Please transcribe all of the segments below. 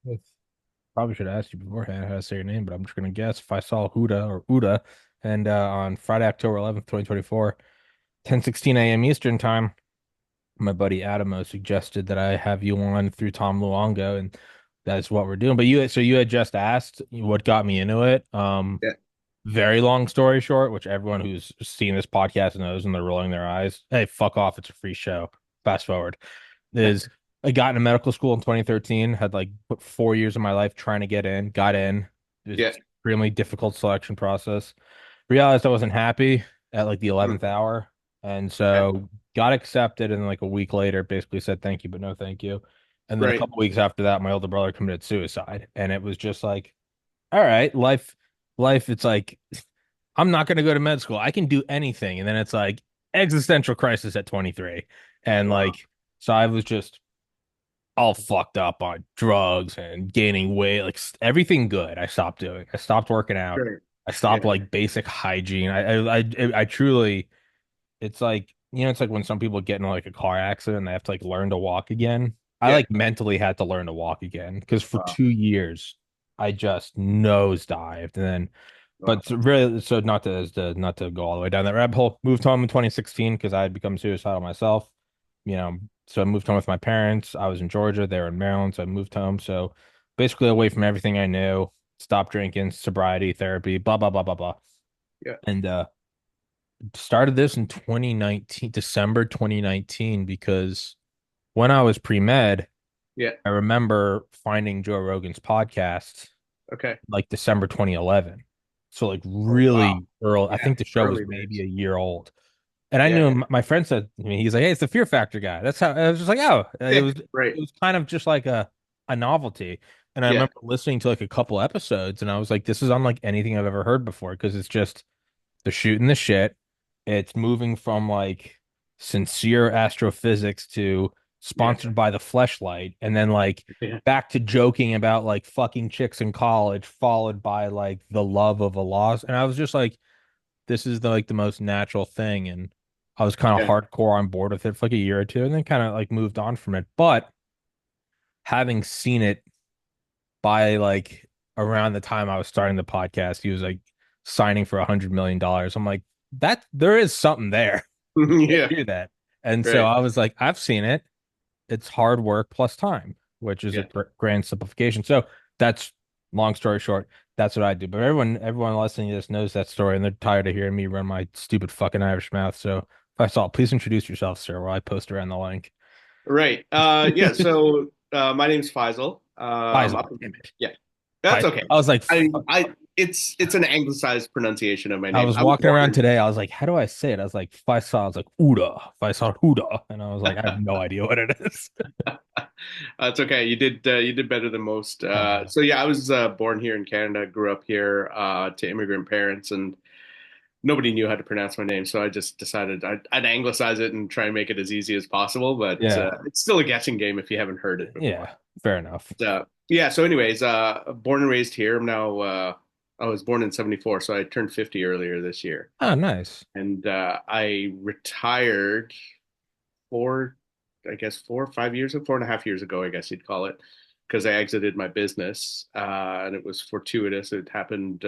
with probably should have asked you beforehand how to say your name, but I'm just gonna guess Faisal Huda or Uda. And on Friday, October 11th, 2024, 10:16 a.m. Eastern time, my buddy Adamo suggested that I have you on through Tom Luongo, and that's what we're doing. But you had just asked what got me into it. Yeah. Very long story short, which everyone who's seen this podcast knows, and they're rolling their eyes. Hey, fuck off! It's a free show. Fast forward is I got into medical school in 2013, had like put 4 years of my life trying to get in, got in. It was Yeah. extremely difficult selection process. Realized I wasn't happy at like the Mm. 11th hour. And Okay. so got accepted, and like a week later, basically said thank you, but no thank you. And then a Right. couple weeks after that, my older brother committed suicide. And it was just like, all right, life, it's like I'm not going to go to med school. I can do anything. And then it's like existential crisis at 23. And Wow. like, so I was just all fucked up on drugs and gaining weight, like everything good. I stopped doing. I stopped working out. Right. I stopped Yeah. like basic hygiene. I truly, it's like, it's like when some people get in like a car accident and they have to like learn to walk again. I Yeah. like mentally had to learn to walk again because for Wow. 2 years I just nosedived. And then Wow. but really, so not to go all the way down that rabbit hole. Moved home in 2016 because I had become suicidal myself. So I moved home with my parents. I was in Georgia, they were in Maryland, so I moved home. So basically away from everything I knew, stopped drinking, sobriety, therapy, blah blah blah blah blah. Yeah. And started this in 2019, December 2019, because when I was pre-med, Yeah. I remember finding Joe Rogan's podcast Okay. like December 2011. So like Oh, wow. really early. I Yeah. think the show was Early maybe days. a year old. And I Yeah. knew him, my friend said to me, he's like, "Hey, it's the Fear Factor guy." That's how I was just like, "Oh, it Yeah. was Right. it was kind of just like a novelty." And I Yeah. remember listening to like a couple episodes and I was like, "This is unlike anything I've ever heard before because it's just they're shooting the shit. It's moving from like sincere astrophysics to Yeah. sponsored by the Fleshlight, and then like Yeah. back to joking about like fucking chicks in college, followed by like the love of a loss. And I was just like, this is the most natural thing. And I was kind of Yeah. hardcore on board with it for like a year or two, and then kind of like moved on from it. But having seen it by like around the time I was starting the podcast, he was like signing for $100 million. I'm like, that there is something there. You can't Yeah. do that. And so Right. I was like, I've seen it. It's hard work plus time, which is a Yeah. grand simplification. So that's long story short. That's what I do. But everyone listening to this knows that story, and they're tired of hearing me run my stupid fucking Irish mouth. So if I saw, please introduce yourself, sir, while I post around the link. Right. Yeah. So my name's Faisal. Faisal, damn it. Yeah. That's okay. I was like, It's an anglicized pronunciation of my I name. was I was walking born around in. today. I was like, how do I say it? I was like, Faisal. I was like, Uda. Faisal Huda. And I was like, I have no idea what it is. It's okay. You did better than most. Uh, So yeah, I was born here in Canada, grew up here to immigrant parents, and nobody knew how to pronounce my name, so I just decided I'd anglicize it and try and make it as easy as possible. But yeah. it's still a guessing game if you haven't heard it before. Yeah. Fair enough. Yeah. So, anyways, born and raised here. I'm now. I was born in '74, so I turned 50 earlier this year, Oh, nice. and I retired four, I guess 4 or 5 years, 4.5 years ago, I guess you'd call it, because I exited my business, and it was fortuitous. It happened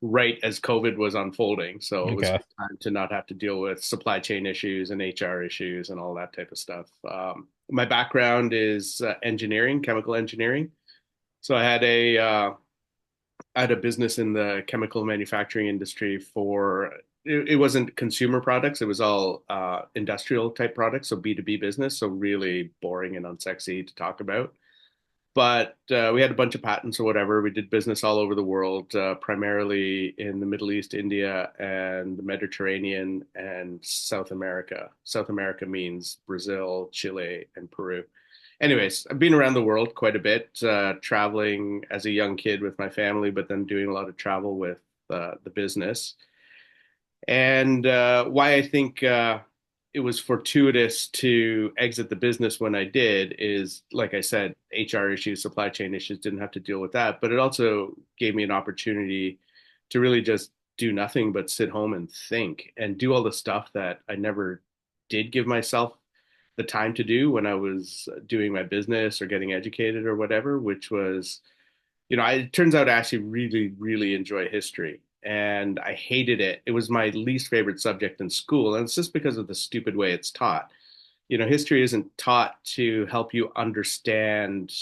right as COVID was unfolding, so it was Okay. time to not have to deal with supply chain issues and HR issues and all that type of stuff. My background is engineering, chemical engineering. So I had a business in the chemical manufacturing industry for it wasn't consumer products, it was all industrial type products, so B2B business, so really boring and unsexy to talk about. But we had a bunch of patents or whatever. We did business all over the world, primarily in the Middle East, India, and the Mediterranean and South America. South America means Brazil, Chile, and Peru. Anyways, I've been around the world quite a bit, traveling as a young kid with my family, but then doing a lot of travel with the business. And why I think it was fortuitous to exit the business when I did is, like I said, HR issues, supply chain issues, didn't have to deal with that. But it also gave me an opportunity to really just do nothing but sit home and think and do all the stuff that I never did give myself the time to do when I was doing my business or getting educated or whatever, which was, it turns out I actually really, really enjoy history. And I hated it. It was my least favorite subject in school. And it's just because of the stupid way it's taught. History isn't taught to help you understand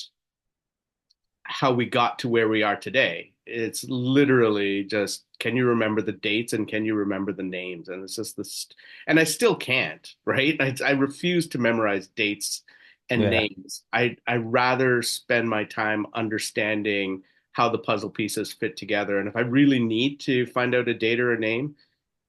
how we got to where we are today. It's literally just, can you remember the dates and can you remember the names? And it's just this, and I still can't, right? I refuse to memorize dates and Yeah. names. I rather spend my time understanding how the puzzle pieces fit together. And if I really need to find out a date or a name,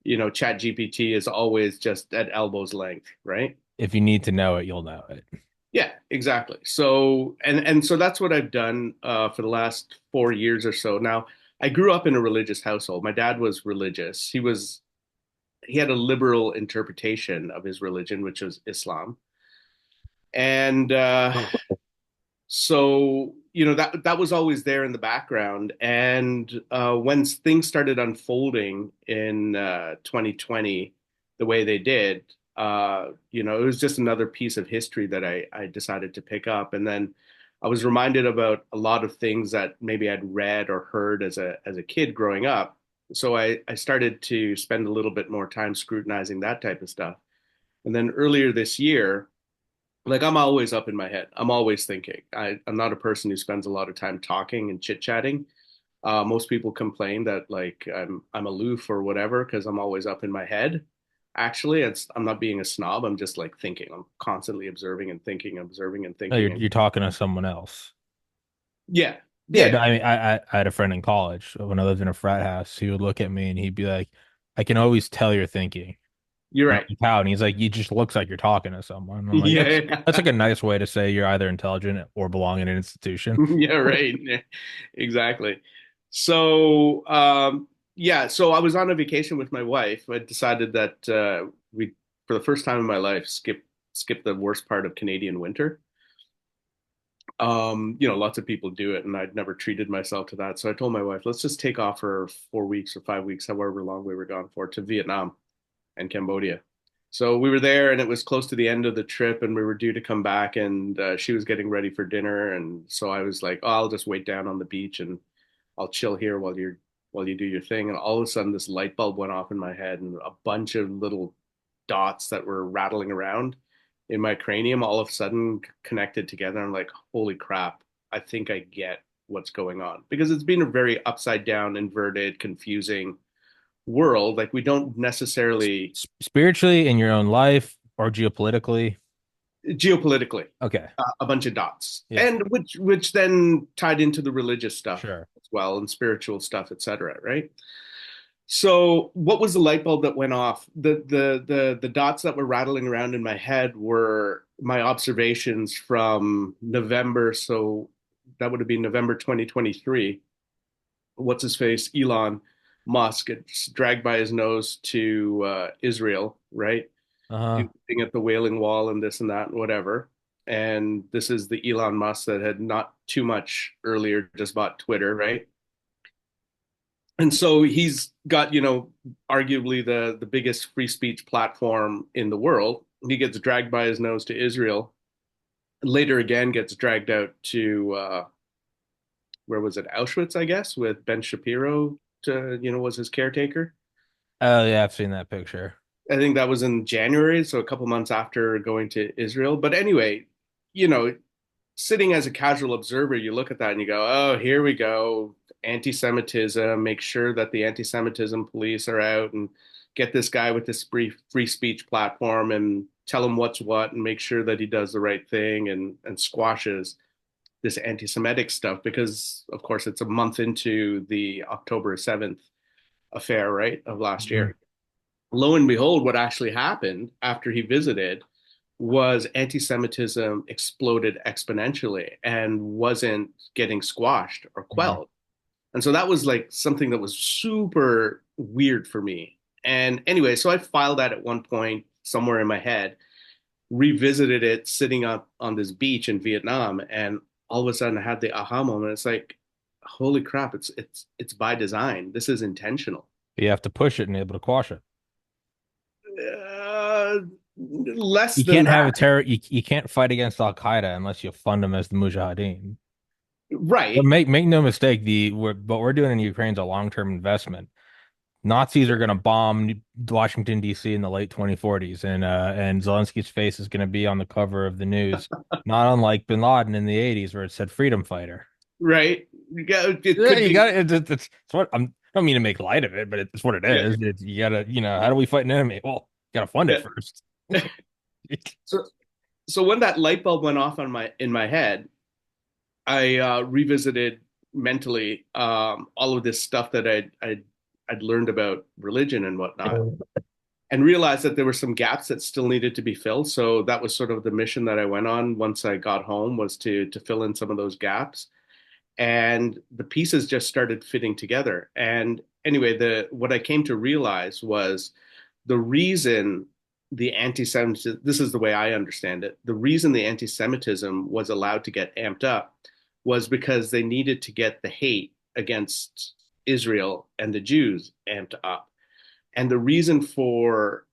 Chat GPT is always just at elbow's length, right? If you need to know it, you'll know it. Yeah, exactly. So and so that's what I've done for the last 4 years or so. Now, I grew up in a religious household. My dad was religious. He had a liberal interpretation of his religion, which was Islam. And so that was always there in the background. And when things started unfolding in 2020 the way they did, it was just another piece of history that I decided to pick up. And then I was reminded about a lot of things that maybe I'd read or heard as a kid growing up. So I started to spend a little bit more time scrutinizing that type of stuff. And then earlier this year, like, I'm always up in my head. I'm always thinking. I'm not a person who spends a lot of time talking and chit chatting. Most people complain that like I'm aloof or whatever because I'm always up in my head. Actually, I'm not being a snob. I'm just like thinking. I'm constantly observing and thinking, observing and No, thinking. you're And you're talking to someone else. yeah, Yeah, yeah, no, I mean, I had a friend in college when I lived in a frat house. He would look at me and he'd be like, "I can always tell you're thinking." you're And I'm right. like, how? And he's like, "You just looks like you're talking to someone." And I'm like, "That's Yeah, like a nice way to say you're either intelligent or belong in an institution." yeah, right. Yeah, exactly. So, yeah, so I was on a vacation with my wife. I decided that we, for the first time in my life, skip the worst part of Canadian winter. Lots of people do it, and I'd never treated myself to that. So I told my wife, let's just take off for 4 weeks or 5 weeks, however long we were gone for, to Vietnam and Cambodia. So we were there, and it was close to the end of the trip, and we were due to come back, and she was getting ready for dinner, and so I was like, oh, I'll just wait down on the beach and I'll chill here while you do your thing. And all of a sudden, this light bulb went off in my head, and a bunch of little dots that were rattling around in my cranium all of a sudden connected together. I'm like, holy crap, I think I get what's going on because it's been a very upside down, inverted, confusing world. Like, we don't necessarily Spiritually in your own life or geopolitically. geopolitically Okay. a bunch of dots, Yeah. and which then tied into the religious stuff Sure. as well and spiritual stuff, etc. Right. So, what was the light bulb that went off? The dots that were rattling around in my head were my observations from November. So that would have been November 2023. What's his face? Elon Musk gets dragged by his nose to Israel, right? Uh-huh. Looking at the Wailing Wall and this and that and whatever. And this is the Elon Musk that had not too much earlier just bought Twitter, right? And so he's got, arguably the biggest free speech platform in the world. He gets dragged by his nose to Israel. Later again, gets dragged out to where was it, Auschwitz, I guess, with Ben Shapiro was his caretaker. Oh yeah, I've seen that picture. I think that was in January, so a couple months after going to Israel. But anyway, you know, sitting as a casual observer, you look at that and you go, oh, here we go. Anti-Semitism, make sure that the anti-Semitism police are out and get this guy with this free speech platform and tell him what's what and make sure that he does the right thing and squashes this anti-Semitic stuff because, of course, it's a month into the October 7th affair, right, of last Mhm. year. Lo and behold, what actually happened after he visited was anti-Semitism exploded exponentially and wasn't getting squashed or Mhm. quelled. And so that was like something that was super weird for me. And anyway, so I filed that at one point somewhere in my head, revisited it sitting up on this beach in Vietnam, and all of a sudden I had the aha moment. It's like, holy crap, it's by design. This is intentional. You have to push it and be able to quash it. Uh, Less You than can't have that. a you can't fight against Al Qaeda unless you fund them as the Mujahideen. But Right. make no mistake, what we're doing in Ukraine is a long-term investment. Nazis are going to bomb Washington, D.C. in the late 2040s, and Zelensky's face is going to be on the cover of the news, not unlike Bin Laden in the 80s, where it said "freedom fighter." Right. Yeah, it Yeah, could you be. got it. It's what I don't mean to make light of it, but it's what it Yeah. is. You gotta, how do we fight an enemy? Well, you gotta fund it Yeah. first. So so when that light bulb went off on my in my head, I revisited mentally all of this stuff that I'd learned about religion and whatnot, and realized that there were some gaps that still needed to be filled. So that was sort of the mission that I went on once I got home, was to fill in some of those gaps. And the pieces just started fitting together. And anyway, the what I came to realize was the reason the anti-Semitism, this is the way I understand it, the reason the anti-Semitism was allowed to get amped up was because they needed to get the hate against Israel and the Jews amped up. And the reason for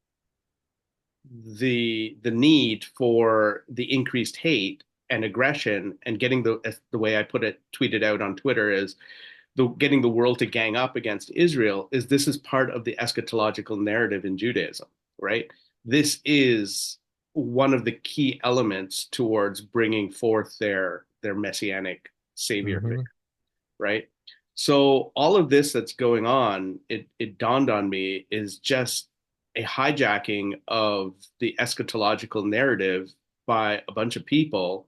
the need for the increased hate and aggression and getting the way I put it tweeted out on Twitter is the getting the world to gang up against Israel is this is part of the eschatological narrative in Judaism, right? This is one of the key elements towards bringing forth their messianic savior figure, Hmm. right? So all of this that's going on, it dawned on me is just a hijacking of the eschatological narrative by a bunch of people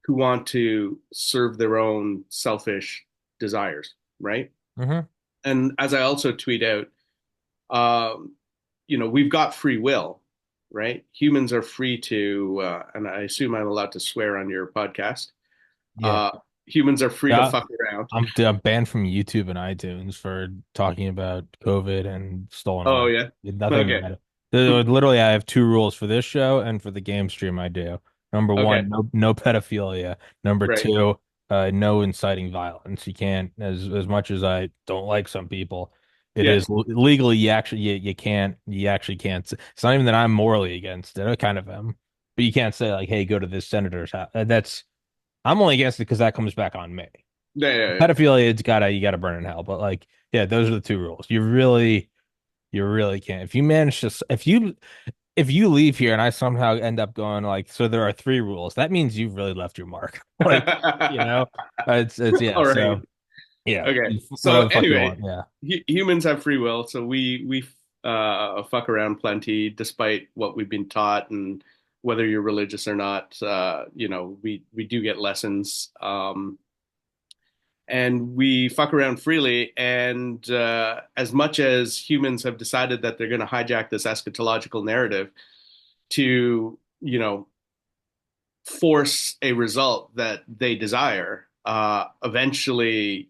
who want to serve their own selfish desires, right? Hmm. And as I also tweet out, um, we've got free will, right? Humans are free to, and I assume I'm allowed to swear on your podcast. Yeah. Uh, Humans are free to Yeah. fuck around. I'm banned from YouTube and iTunes for talking about COVID and stolen Oh valor. yeah. Nothing Okay. about it. Literally, I have two rules for this show and for the game stream I do. Number Okay. one, no pedophilia. Number Right. two, no inciting violence. You can't, as much as I don't like some people, it Yeah. is legally you actually can't. It's not even that I'm morally against it. I kind of am, but you can't say like, hey, go to this senator's house. That's I'm only against it because that comes back on me. Yeah. Yeah. Yeah. Pedophilia, it's gotta you gotta burn in hell. But like, yeah, those are the two rules. You really can't. If you manage to, if you leave here and I somehow end up going like, so there are three rules. That means you've really left your mark. Like, you know, it's yeah. All right. So yeah, Okay. So whatever the fuck you anyway, want. Yeah. humans have free will, so we fuck around plenty, despite what we've been taught, and whether you're religious or not. We do get lessons, and we fuck around freely. And as much as humans have decided that they're going to hijack this eschatological narrative to, force a result that they desire, eventually,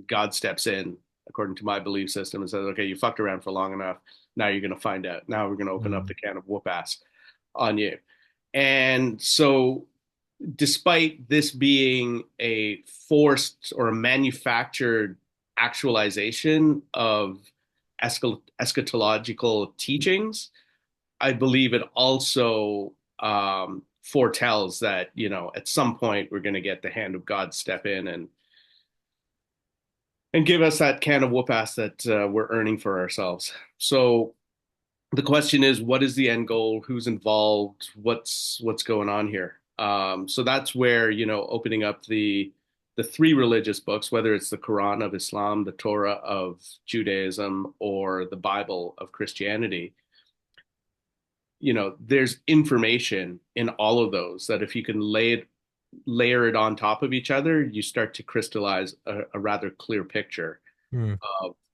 God steps in, according to my belief system, and says, okay, you fucked around for long enough. Now you're going to find out. Now we're going to open up Mm. the can of whoop ass on you. And so, despite this being a forced or a manufactured actualization of eschatological teachings, I believe it also foretells that at some point we're going to get the hand of God step in and give us that can of whoop ass that we're earning for ourselves. So the question is, what is the end goal? Who's involved? What's going on here? So that's where opening up the three religious books, whether it's the Quran of Islam, the Torah of Judaism, or the Bible of Christianity, there's information in all of those that if you can layer it on top of each other, you start to crystallize a rather clear picture Mm.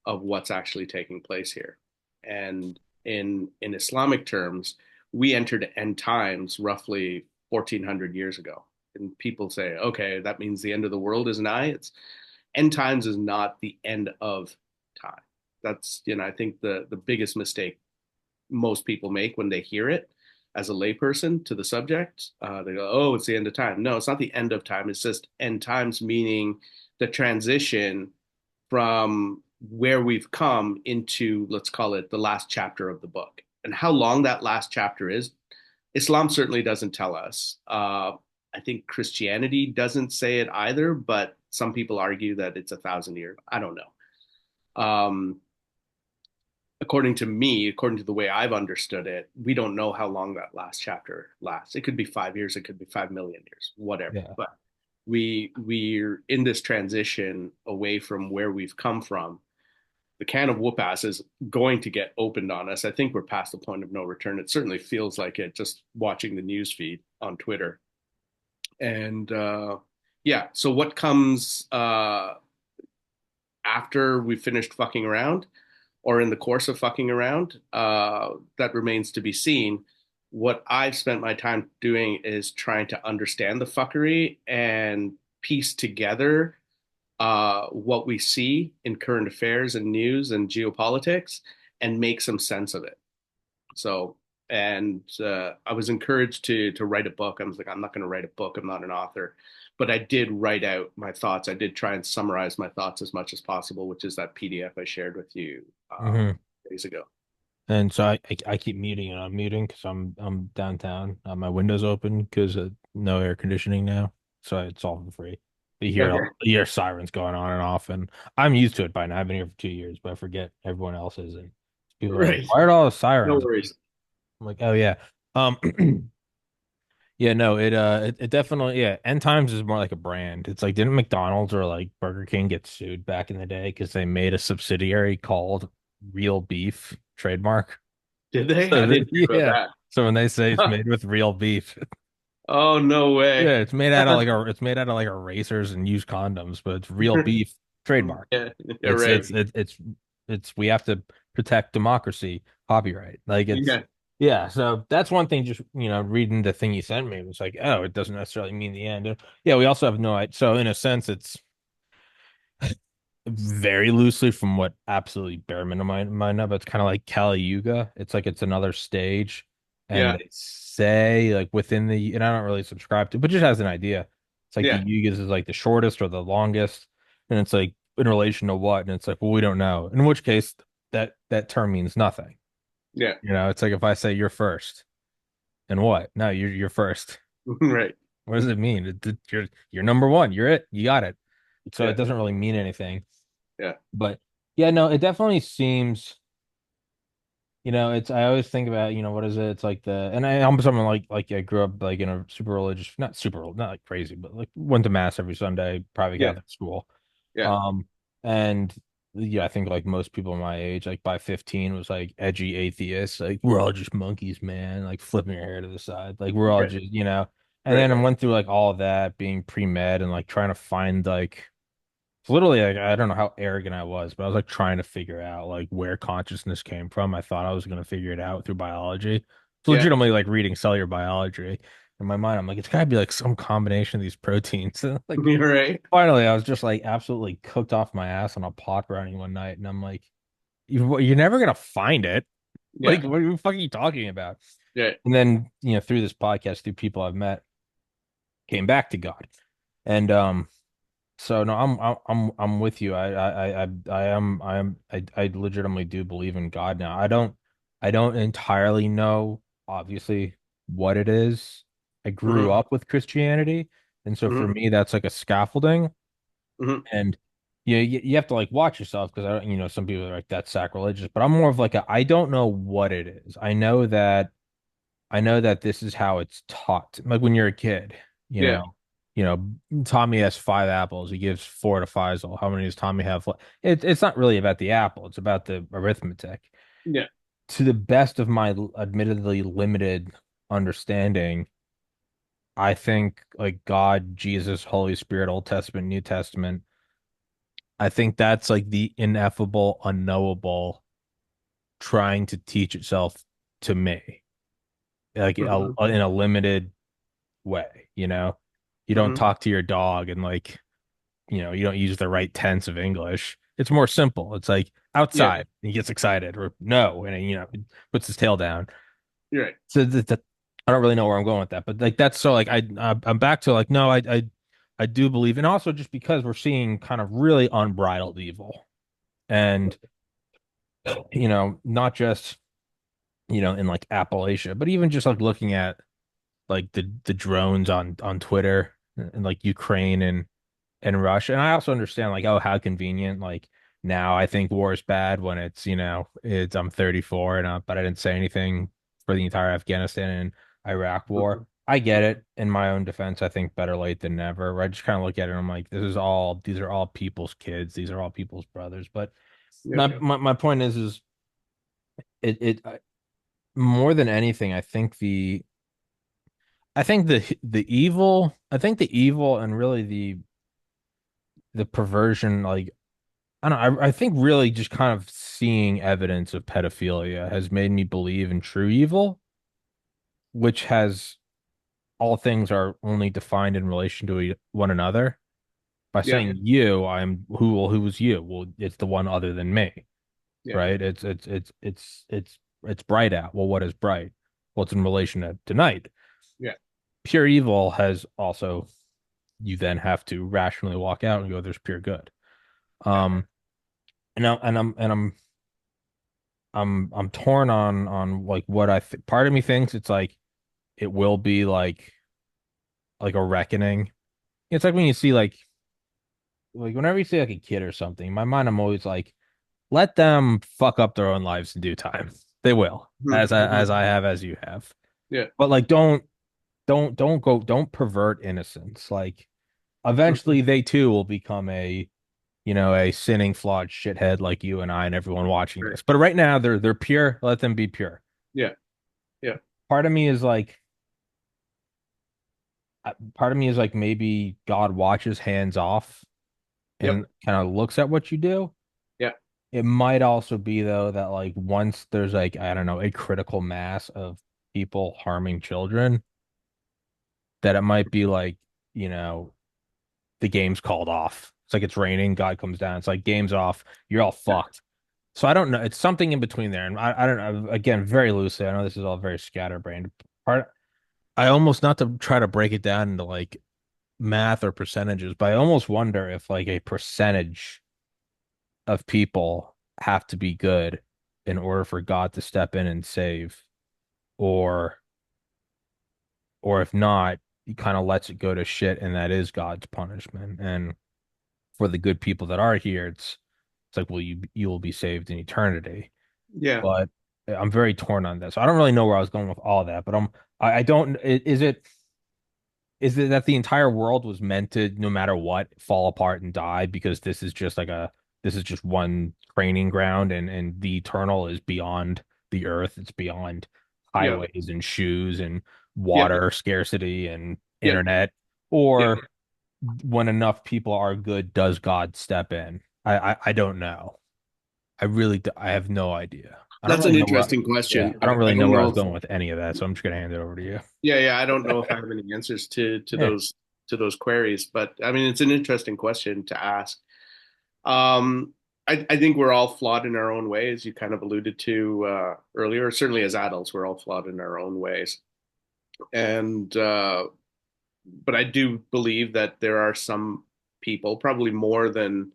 of what's actually taking place here. And in Islamic terms, we entered end times roughly 1400 years ago. And people say, okay, that means the end of the world is nigh. It's end times is not the end of time. That's, I think the biggest mistake most people make when they hear it as a layperson to the subject. They go, "Oh, it's the end of time." No, it's not the end of time. It's just end times, meaning the transition from where we've come into, let's call it, the last chapter of the book. And how long that last chapter is, Islam certainly doesn't tell us. I think Christianity doesn't say it either, but some people argue that it's 1,000 years. I don't know. According to me, according to the way I've understood it, we don't know how long that last chapter lasts. It could be 5 years, it could be 5 million years, whatever. Yeah. But we're in this transition away from where we've come from. The can of whoop ass is going to get opened on us. I think we're past the point of no return. It certainly feels like it just watching the news feed on Twitter. And yeah, so what comes after we finished fucking around or in the course of fucking around, that remains to be seen. What I've spent my time doing is trying to understand the fuckery and piece together what we see in current affairs and news and geopolitics and make some sense of it. So, and I was encouraged to write a book. I was like, I'm not going to write a book. I'm not an author, but I did write out my thoughts. I did try and summarize my thoughts as much as possible, which is that PDF I shared with you Hmm. days ago. And so I keep muting and unmuting because I'm downtown. My window's open because no air conditioning now, so it's all for free. Okay. You hear sirens going on and off, and I'm used to it by now. I've been here for 2 years, but I forget everyone else is. And people are like, Right. "Why are all the No sirens?" worries. I'm like, "Oh yeah, um, yeah, no, it definitely End Times is more like a brand. It's like didn't McDonald's or like Burger King get sued back in the day because they made a subsidiary called Real Beef trademark?" Did they? I So didn't hear about yeah. that. So when they say it's made with real beef, Oh, no way. yeah, it's made out of like erasers and used condoms, but it's real beef trademark. Yeah, yeah, It's right. it's it, it's we have to protect democracy, copyright. Like it's Yeah, yeah, so that's one thing just reading the thing you sent me, it was like, oh, it doesn't necessarily mean the end. Yeah, we also have no idea. So in a sense it's very loosely from what absolutely bare minimum I might know, but it's kind of like Kali Yuga. It's like it's another stage, and yeah, they say like within the and I don't really subscribe to, but just as an idea, it's like the yeah, Yugas is like the shortest or the longest, and it's like in relation to what, and it's like well we don't know. In which case that term means nothing. yeah, It's like if I say you're first, and what? No, you're first. right. What does it mean? You're number one. You're it. You got it. So it Yeah, doesn't really mean anything. yeah, But yeah, no, it definitely seems, it's I always think about, what is it? It's like I'm someone like I grew up like in a super religious, not like crazy, but like went to mass every Sunday, private yeah, Catholic school. yeah, Um, and yeah, I think like most people my age, like by 15 was like edgy atheists, like we're all just monkeys, man, like flipping your hair to the side, like we're all yeah, just. And right. then I went through like all of that being pre-med and like trying to find like it's literally like I don't know how arrogant I was, but I was like trying to figure out like where consciousness came from. I thought I was gonna figure it out through biology. It's Yeah, legitimately like reading cellular biology. In my mind, I'm like, it's gotta be like some combination of these proteins. And like you're right. finally, I was just like absolutely cooked off my ass on a pot brownie one night, and I'm like, you're never gonna find it. Yeah, Like, what the fuck are you talking about? yeah, And then, through this podcast, through people I've met, came back to God. And so no, I'm with you. I legitimately do believe in God now. I don't entirely know, obviously, what it is. I grew hmm up with Christianity, and so for hmm me, that's like a scaffolding. hmm And you have to like watch yourself because I don't, some people are like that's sacrilegious, but I'm more of like I don't know what it is. I know that this is how it's taught. Like when you're a kid, you yeah, know, you know, Tommy has 5 apples. He gives four to Faisal. How many does Tommy have? It's not really about the apple. It's about the arithmetic. yeah, To the best of my admittedly limited understanding, I think like God, Jesus, Holy Spirit, Old Testament, New Testament, I think that's like the ineffable, unknowable trying to teach itself to me, like hmm in a limited way, You don't hmm talk to your dog and like, you don't use the right tense of English. It's more simple. It's like yeah, outside. He gets excited or no, and puts his tail down. you're right. So I don't really know where I'm going with that, but like that's so like I'm back to like no, I do believe, and also just because we're seeing kind of really unbridled evil, and not just. in like Appalachia. But even just like looking at like the drones on Twitter and like Ukraine and Russia. And I also understand like, oh, how convenient. Like now I think war is bad when it's I'm 34 but I didn't say anything for the entire Afghanistan and Iraq war. Mhm. I get it. In my own defense, I think better late than never. I just kind of look at it and I'm like, these are all people's kids. These are all people's brothers. But Yeah, my point is more than anything, I think the evil and really the perversion, like I don't know, I think really just kind of seeing evidence of pedophilia has made me believe in true evil, which has all things are only defined in relation to one another. By yeah, saying you, I'm who well, who was you? Well, it's the one other than me, yeah, right? It's bright out. Well, what is bright? Well, it's in relation to night. yeah, Pure evil has also you then have to rationally walk out and go, there's pure good. yeah, Um, and I'm torn on like what part of me thinks it's like it will be like a reckoning. It's like when you see like whenever you see like a kid or something, in my mind I'm always like, let them fuck up their own lives in due time. They will, Mhm, as mhm. I have, as you have. Yeah, But like don't pervert innocence. Like mhm. eventually they too will become a sinning flawed shithead like you and I and everyone watching Right. this. But right now they're pure. Let them be pure. Yeah, yeah, Part of me is like part of me is like maybe God watches hands off yep, and kind of looks at what you do. yeah, It might also be though that like once there's like I don't know a critical mass of people harming children, that it might be like you know the game's called off. It's like it's raining, God comes down. It's like game's off. You're all yeah, fucked. So I don't know. It's something in between there, and I don't know. Again, very loosely. I know this is all very scatterbrained. Part I almost not to try to break it down into like math or percentages, but I almost wonder if like a percentage of people have to be good in order for God to step in and save, or or if not, he kind of lets it go to shit, and that is God's punishment. And for the good people that are here, it's like, well, you will be saved in eternity. yeah, But I'm very torn on this. I don't really know where I was going with all that, but I don't. Is it that the entire world was meant to, no matter what, fall apart and die because this is just one training ground and the eternal is beyond the earth. It's beyond yeah, highways and shoes and yeah, water scarcity and yeah, internet. yeah. Or when enough people are good, does God step in? I don't know. I have no idea. I don't That's really an know interesting yeah, question. I don't I really know don't where I know was if, going with any of that, so I'm just gonna hand it over to you. yeah, yeah, I don't know if I have any answers Yeah. to those queries, but I mean, it's an interesting question to ask. Um, I think we're all flawed in our own ways. You kind of alluded to earlier. Certainly, as adults, we're all flawed in our own ways, and but I do believe that there are some people, probably more than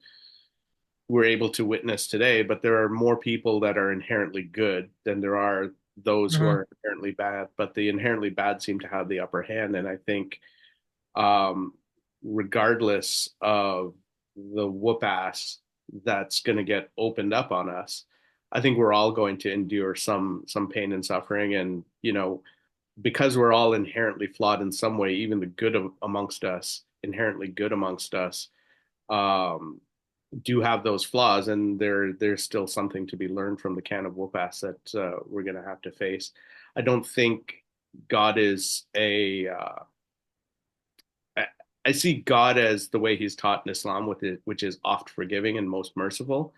we're able to witness today, but there are more people that are inherently good than there are those who Hmm. are inherently bad. But the inherently bad seem to have the upper hand, and I think, um, regardless of the whoop ass that's going to get opened up on us, I think we're all going to endure some pain and suffering, and because we're all inherently flawed in some way, even the good amongst us, inherently good amongst us, um, do have those flaws, and there's still something to be learned from the can of whoop ass that we're going to have to face. I don't think God is a. I see God as the way He's taught in Islam, with it, which is oft forgiving and most merciful.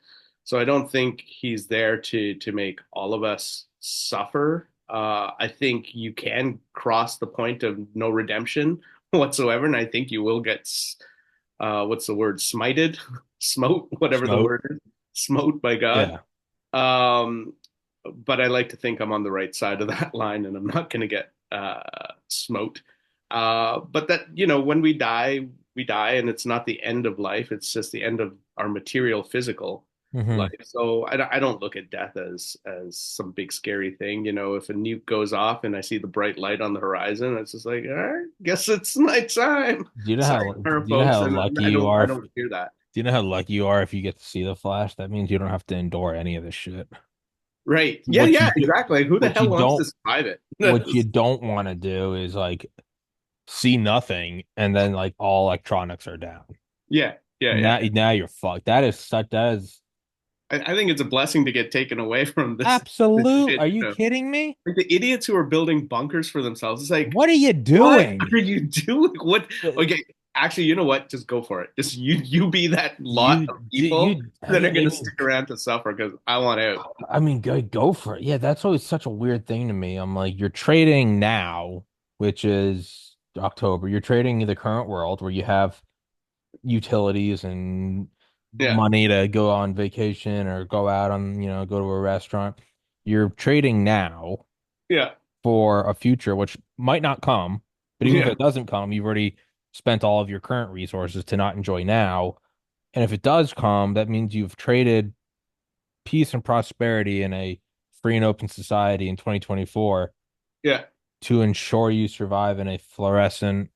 So I don't think He's there to make all of us suffer. I think you can cross the point of no redemption whatsoever, and I think you will get what's the word? Smited, smote, whatever the Smote. word is, smote by God. Yeah. Um, but I like to think I'm on the right side of that line, and I'm not going to get smote. But that when we die, and it's not the end of life; it's just the end of our material, physical. Hmm. life. So I don't look at death as some big scary thing. You know, if a nuke goes off and I see the bright light on the horizon, it's just like, all right, guess it's my time. Sorry, Do you know folks, how and lucky I you don't are I if, don't fear that. do you know how lucky you are if you get to see the Flash? That means you don't have to endure any of this shit. Right? Yeah, What yeah, you do, exactly. Who the what you hell wants to don't, survive it? what you don't want to do is like see nothing and then like all electronics are down. Yeah, yeah, yeah. Now you're fucked. That is I think it's a blessing to get taken away from this absolute. shit. Are You you know, kidding me? like the idiots who are building bunkers for themselves. It's like, What are you what doing? are you doing? What? Uh, Okay, actually, you know what? Just go for it. Just you be that lot You of do people that are I going to mean, stick around to suffer because I want out. go for it. Yeah, that's always such a weird thing to me. I'm like, you're trading now, which is October. You're trading the current world where you have utilities and Yeah, money to go on vacation or go out on, go to a restaurant. You're trading now yeah, for a future which might not come, but even if yeah. it doesn't come, you've already spent all of your current resources to not enjoy now. And if it does come, that means you've traded peace and prosperity in a free and open society in 2024 Yeah, to ensure you survive in a fluorescent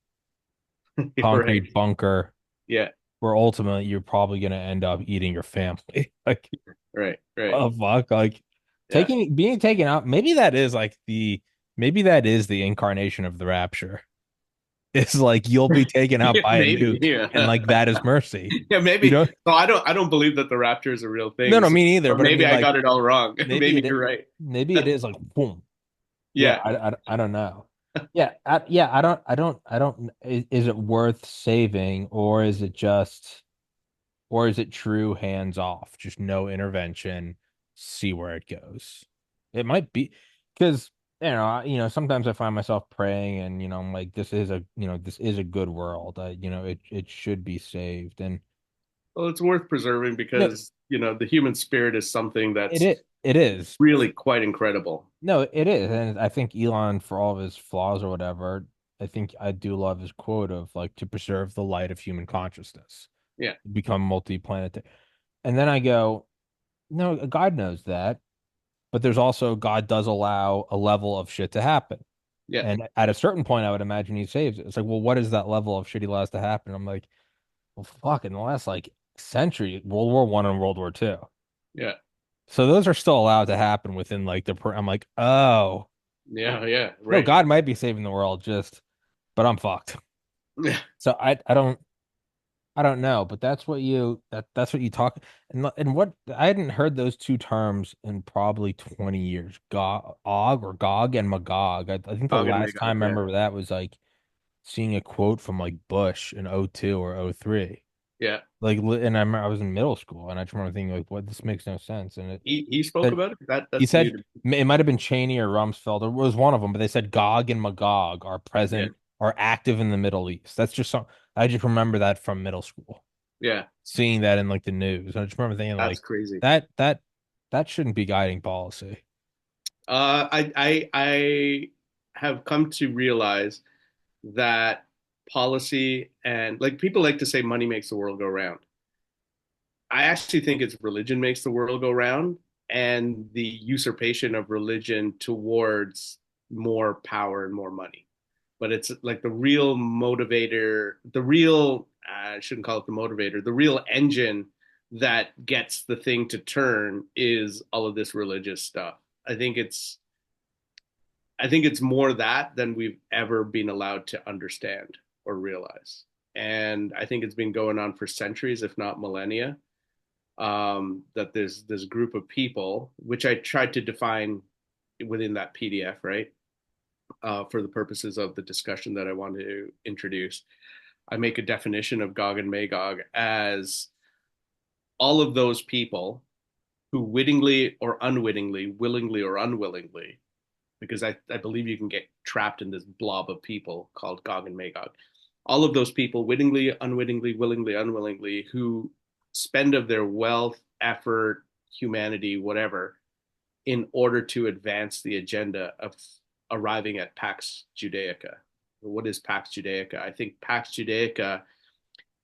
you're right. concrete bunker Yeah, where ultimately you're probably going to end up eating your family. Like, right, right. oh fuck, like Yeah, being taken out, maybe that is the incarnation of the rapture. It's like you'll be taken out yeah, by a maybe. nuke and Yeah, like that is mercy. yeah, You maybe. know? So I don't believe that the rapture is a real No, thing. no, So, me neither. or But I maybe mean, I like got it all wrong. maybe Maybe you're right. maybe it is like boom. Yeah, Yeah, I don't know. Yeah, I don't. Is it worth saving, or is it just, or is it true hands off, just no intervention, see where it goes? It might be because sometimes I find myself praying, and I'm like, this is a good world. It should be saved, and well, it's worth preserving no, because the human spirit is something that's it is. really quite incredible. No, it is. And I think Elon, for all of his flaws or whatever, I think I do love his quote of like to preserve the light of human consciousness, Yeah, become multi-planetary. And then I go, no, God knows that, but there's also God does allow a level of shit to happen. yeah, And at a certain point, I would imagine he saves it. It's like, well, what is that level of shit he allows to happen? I'm like, well, fuck, in the last like century, World War One and World War Two. yeah, So those are still allowed to happen within like I'm like, oh. yeah, yeah. No, Right. God might be saving the world, but I'm fucked. Yeah, So I don't know, but that's what you talk and what I hadn't heard those two terms in probably 20 years. Gog and Magog. I think the Gog and last Magog. time I Yeah, remember that was like seeing a quote from like Bush in '02 or '03. yeah. Like, and I remember I was in middle school and I just remember thinking like, what, this makes no sense. And He spoke said about it. That he that's new said to me. it might have been Cheney or Rumsfeld, or it was one of them, but they said Gog and Magog Yeah, are active in the Middle East. That's just some I just remember that from middle school, yeah. seeing that in like the news. I just remember thinking That's like crazy. that that that shouldn't be guiding policy. I have come to realize that policy and like people like to say money makes the world go round. I actually think it's religion makes the world go round and the usurpation of religion towards more power and more money. But it's like the real motivator, the real, I shouldn't call it the motivator, the real engine that gets the thing to turn is all of this religious stuff. I think it's I think it's more that than we've ever been allowed to understand or realize. And I think it's been going on for centuries, if not millennia, that there's this group of people, which I tried to define within that PDF, right? For the purposes of the discussion that I wanted to introduce. I make a definition of Gog and Magog as all of those people who wittingly or unwittingly, willingly or unwillingly, because I believe you can get trapped in this blob of people called Gog and Magog. All of those people, wittingly, unwittingly, willingly, unwillingly, who spend of their wealth, effort, humanity, whatever, in order to advance the agenda of arriving at Pax Judaica. What is Pax Judaica? I think Pax Judaica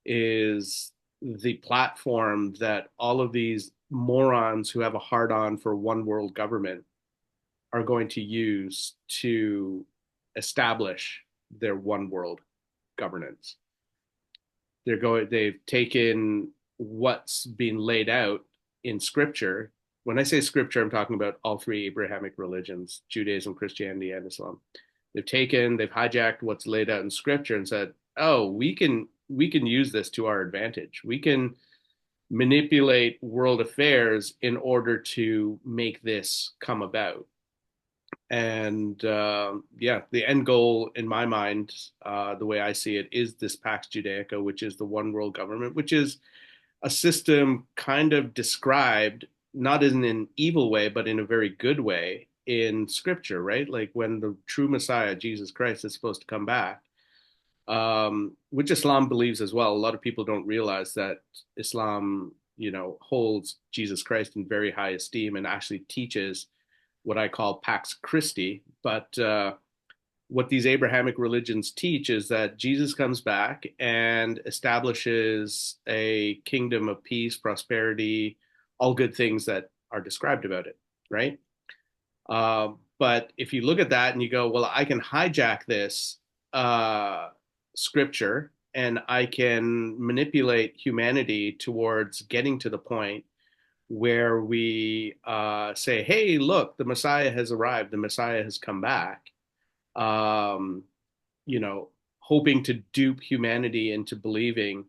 is the platform that all of these morons who have a hard on for one world government are going to use to establish their one world governance. They've taken what's been laid out in scripture. When I say scripture, I'm talking about all three Abrahamic religions, Judaism, Christianity, and Islam. They've hijacked what's laid out in scripture and said, oh, we can use this to our advantage. We can manipulate world affairs in order to make this come about. And yeah, the end goal in my mind, the way I see it, is this Pax Judaica, which is the one world government, which is a system kind of described not in an evil way, but in a very good way in scripture, right? Like when the true Messiah, Jesus Christ, is supposed to come back, which Islam believes as well. A lot of people don't realize that Islam, holds Jesus Christ in very high esteem and actually teaches what I call Pax Christi. But what these Abrahamic religions teach is that Jesus comes back and establishes a kingdom of peace, prosperity, all good things that are described about it, right? But if you look at that and you go, well, I can hijack this uh, scripture and I can manipulate humanity towards getting to the point where we say, hey, look, the Messiah has arrived, the Messiah has come back, um, you know, hoping to dupe humanity into believing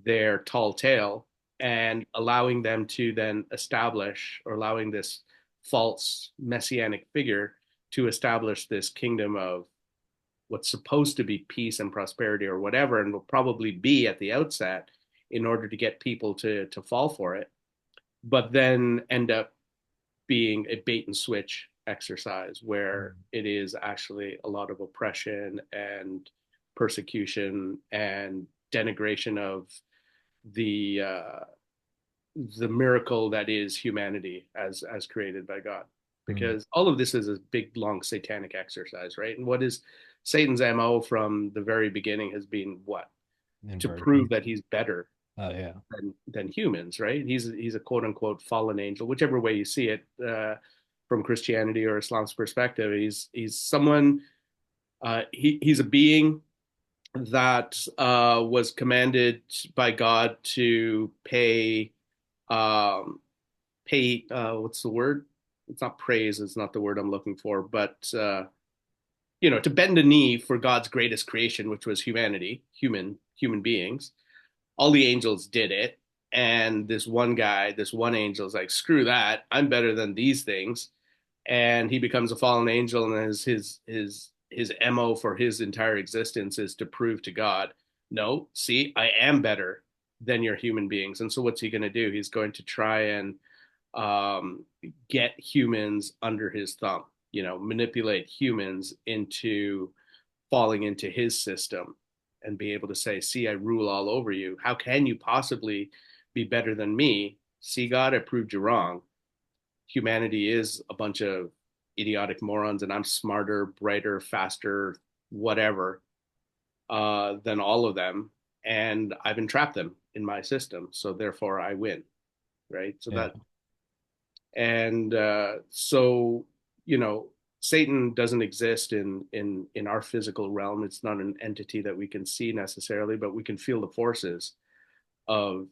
their tall tale and allowing them to then establish, or allowing this false messianic figure to establish this kingdom of what's supposed to be peace and prosperity or whatever, and will probably be at the outset in order to get people to fall for it, but then end up being a bait and switch exercise where it is actually a lot of oppression and persecution and denigration of the uh, the miracle that is humanity as created by God. Mm. Because all of this is a big long satanic exercise, right? And what is Satan's MO from the very beginning has been what? To prove Inversion. that he's better Oh yeah. than humans, right? He's a quote unquote fallen angel, whichever way you see it, from Christianity or Islam's perspective. He's someone. He's a being that was commanded by God to um, pay. What's the word? It's not praise. It's not the word I'm looking for, but to bend a knee for God's greatest creation, which was humanity, human beings. All the angels did it, and this one guy, this one angel is like, screw that, I'm better than these things, and he becomes a fallen angel, and his mo for his entire existence is to prove to God, no, see, I am better than your human beings. And so what's he going to do? He's going to try and um, get humans under his thumb, manipulate humans into falling into his system and be able to say, see, I rule all over you. How can you possibly be better than me? See, God, I proved you wrong. Humanity is a bunch of idiotic morons, and I'm smarter, brighter, faster, whatever, than all of them. And I've entrapped them in my system. So therefore, I win. Right. So Yeah. and so, you know, Satan doesn't exist in our physical realm. It's not an entity that we can see necessarily, but we can feel the forces of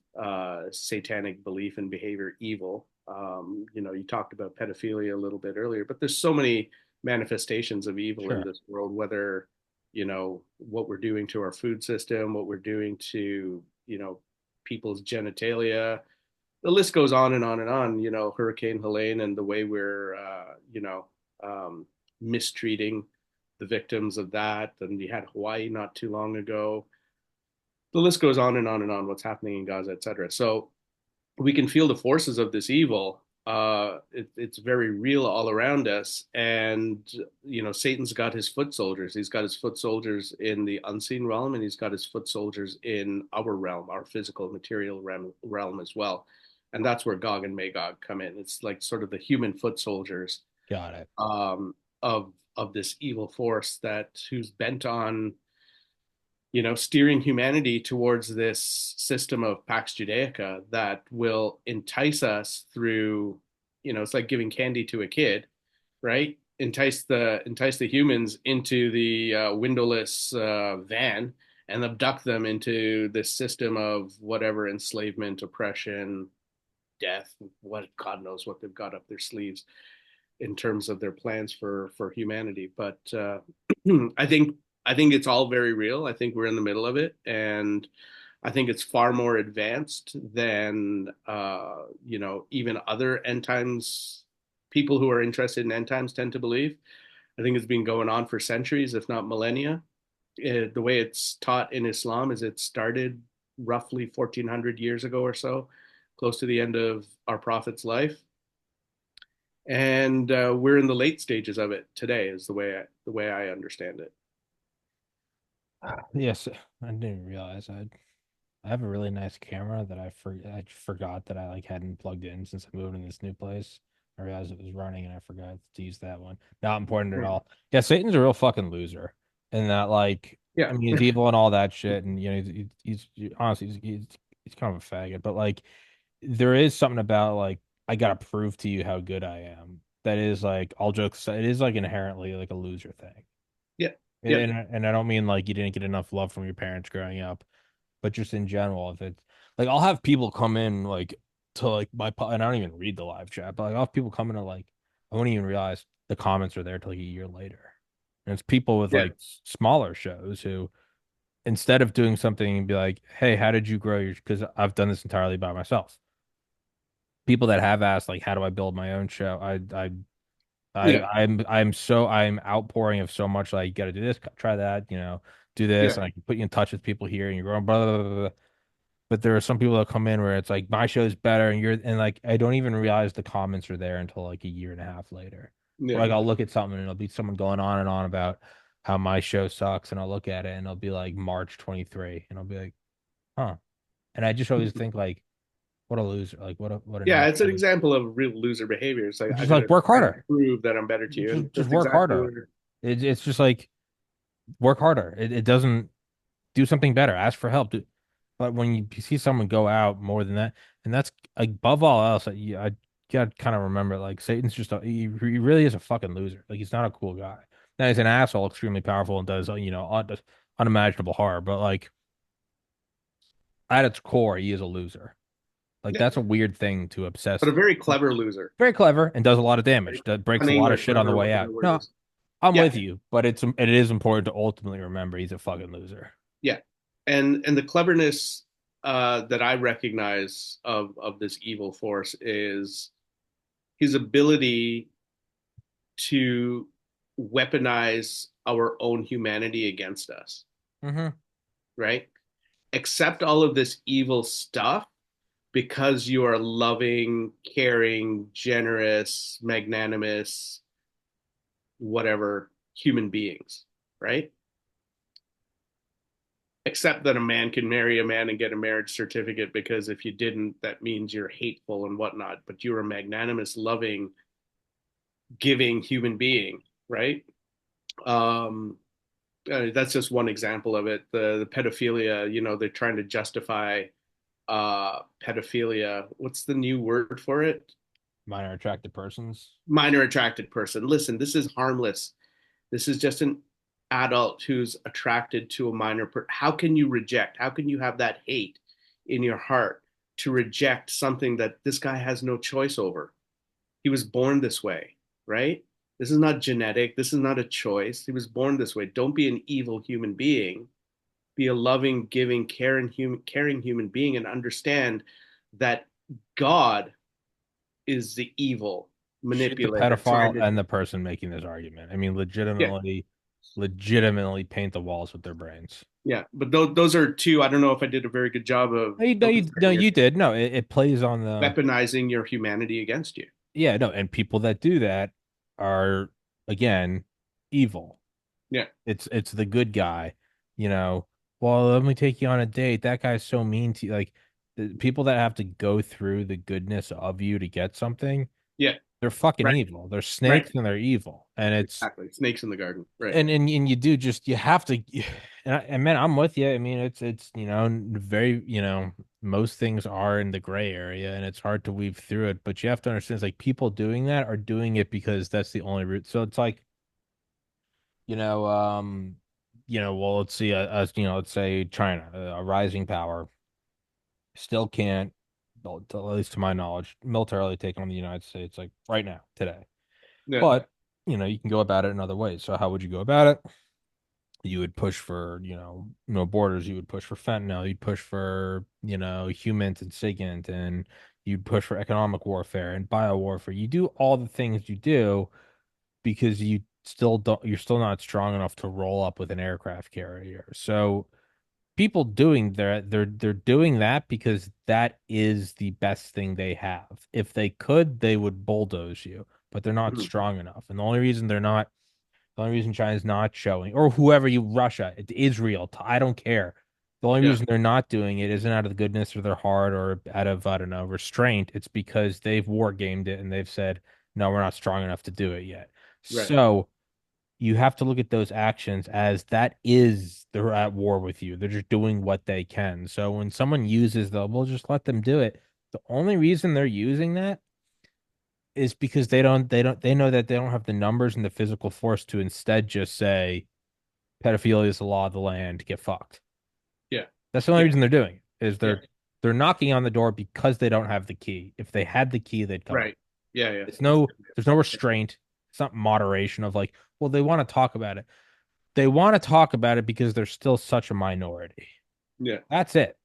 satanic belief and behavior, evil. You talked about pedophilia a little bit earlier, but there's so many manifestations of evil in Sure. this world, whether, what we're doing to our food system, what we're doing to, people's genitalia. The list goes on and on and on, Hurricane Helene and the way we're, mistreating the victims of that. And you had Hawaii not too long ago. The list goes on and on and on, what's happening in Gaza, et cetera. So we can feel the forces of this evil. It's very real all around us. And, Satan's got his foot soldiers. He's got his foot soldiers in the unseen realm, and he's got his foot soldiers in our realm, our physical material realm as well. And that's where Gog and Magog come in. It's like sort of the human foot soldiers Got it. um, of this evil force that who's bent on steering humanity towards this system of Pax Judaica that will entice us through, it's like giving candy to a kid, right? Entice the humans into the windowless van and abduct them into this system of whatever enslavement, oppression, death, what God knows what they've got up their sleeves in terms of their plans for humanity. But I think I think it's all very real. I think we're in the middle of it, and I think it's far more advanced than even other end times people who are interested in end times tend to believe. I think it's been going on for centuries, if not millennia. The way it's taught in Islam is it started roughly 1400 years ago or so, close to the end of our prophet's life, and we're in the late stages of it today. Is the way I understand it. Yes, I didn't realize I have a really nice camera that I forgot that I like hadn't plugged in since I moved in this new place. I realized it was running and I forgot to use that one. Not important at Right. all. Yeah, Satan's a real fucking loser. And that like I Yeah, mean he's evil and all that shit and honestly he's kind of a faggot, but like there is something about like I gotta prove to you how good I am. That is like all jokes aside, it is like inherently like a loser thing. yeah, yeah, And I don't mean like you didn't get enough love from your parents growing up, but just in general, if it's like I'll have people come in like to like and I don't even read the live chat, but like I'll have people come in to like I won't even realize the comments are there till like a year later. And it's people with yeah, like smaller shows who instead of doing something and be like, hey, how did you grow your because I've done this entirely by myself. People that have asked like how do I build my own show? yeah, I'm outpouring of so much like you gotta do this, try that, do this, yeah, and I can put you in touch with people here and you're going blah blah blah blah. But there are some people that come in where it's like my show's better and like I don't even realize the comments are there until like a year and a half later. Or yeah. like I'll look at something and it'll be someone going on and on about how my show sucks and I'll look at it and it'll be like March 23 and I'll be like, huh. And I just always think like, what a loser, like what an Yeah, it's an absolute example of real loser behavior. It's like I just gotta like work try to harder. prove that I'm better to you, and Just that's work exactly harder. where. It's just like work harder. It doesn't do something better. Ask for help. But when you see someone go out more than that, and that's like, above all else, I gotta kind of remember like Satan's just he really is a fucking loser. Like he's not a cool guy. Now he's an asshole, extremely powerful, and does unimaginable harm. But like at its core, he is a loser. Like Yeah, that's a weird thing to but obsess. a very clever loser. Very clever and does a lot of Very damage. That breaks a cunning lot of or shit on the clever, way whatever out. the word No, is. I'm Yeah, with you, but it is important to ultimately remember he's a fucking loser. yeah, and the cleverness that I recognize of this evil force is his ability to weaponize our own humanity against us, Hmm. right? Accept all of this evil stuff because you are loving, caring, generous, magnanimous, whatever human beings, right? Except that a man can marry a man and get a marriage certificate because if you didn't, that means you're hateful and whatnot. But you're a magnanimous, loving, giving human being, right? Um, that's just one example of it. The pedophilia, they're trying to justify pedophilia. What's the new word for it? Minor attracted persons. Minor attracted person. Listen, this is harmless. This is just an adult who's attracted to a minor person. How can you reject? How can you have that hate in your heart to reject something that this guy has no choice over? He was born this way, right? This is not genetic. This is not a choice. He was born this way. Don't be an evil human being. Be a loving, giving, caring human being and understand that God is the evil Shit the manipulator trying pedophile to. and the person making this argument. I mean, Yeah, legitimately paint the walls with their brains. yeah, but those are two. I don't know if I did a very good job of No, illustrating it. you did. No, it plays on the Weaponizing your humanity against you. yeah, no, and people that do that are again evil. Yeah, It's the good guy, you know. Well, let me take you on a date. That guy's so mean to you. Like the people that have to go through the goodness of you to get something, yeah, they're fucking Right. evil. They're Right. snakes and they're evil. And it's Exactly. Snakes in the garden. Right. and you do just you have to and man, I'm with you. I mean, it's very, most things are in the gray area and it's hard to weave through it, but you have to understand it's like people doing that are doing it because that's the only route. So it's like, you know, um, well, let's see, let's say China, a rising power, still can't, well, at least to my knowledge, militarily take on the United States like right now, today. Yeah. But, you can go about it in other ways. So how would you go about it? You would push for, no borders. You would push for fentanyl. You'd push for, humans and SIGINT, and you'd push for economic warfare and bio warfare. You do all the things you do because you're still not strong enough to roll up with an aircraft carrier. So people doing that, they're doing that because that is the best thing they have. If they could, they would bulldoze you, but they're not Mhm. strong enough. And the only reason China's not showing, or whoever Russia, Israel, I don't care. The only Yeah. reason they're not doing it isn't out of the goodness of their heart or out of, I don't know, restraint. It's because they've war gamed it and they've said, no, we're not strong enough to do it yet. Right. So you have to look at those actions as that is they're at war with you. They're just doing what they can. So when someone uses the, we'll just let them do it. The only reason they're using that is because they know that they don't have the numbers and the physical force to instead just say pedophilia is the law of the land, get fucked. Yeah. That's the only Yeah. reason they're doing it, is Yeah. they're knocking on the door because they don't have the key. If they had the key, they'd come in. Right. Yeah. Yeah. There's no restraint. It's not moderation of like, well, they want to talk about it. They want to talk about it because they're still such a minority. Yeah. That's it.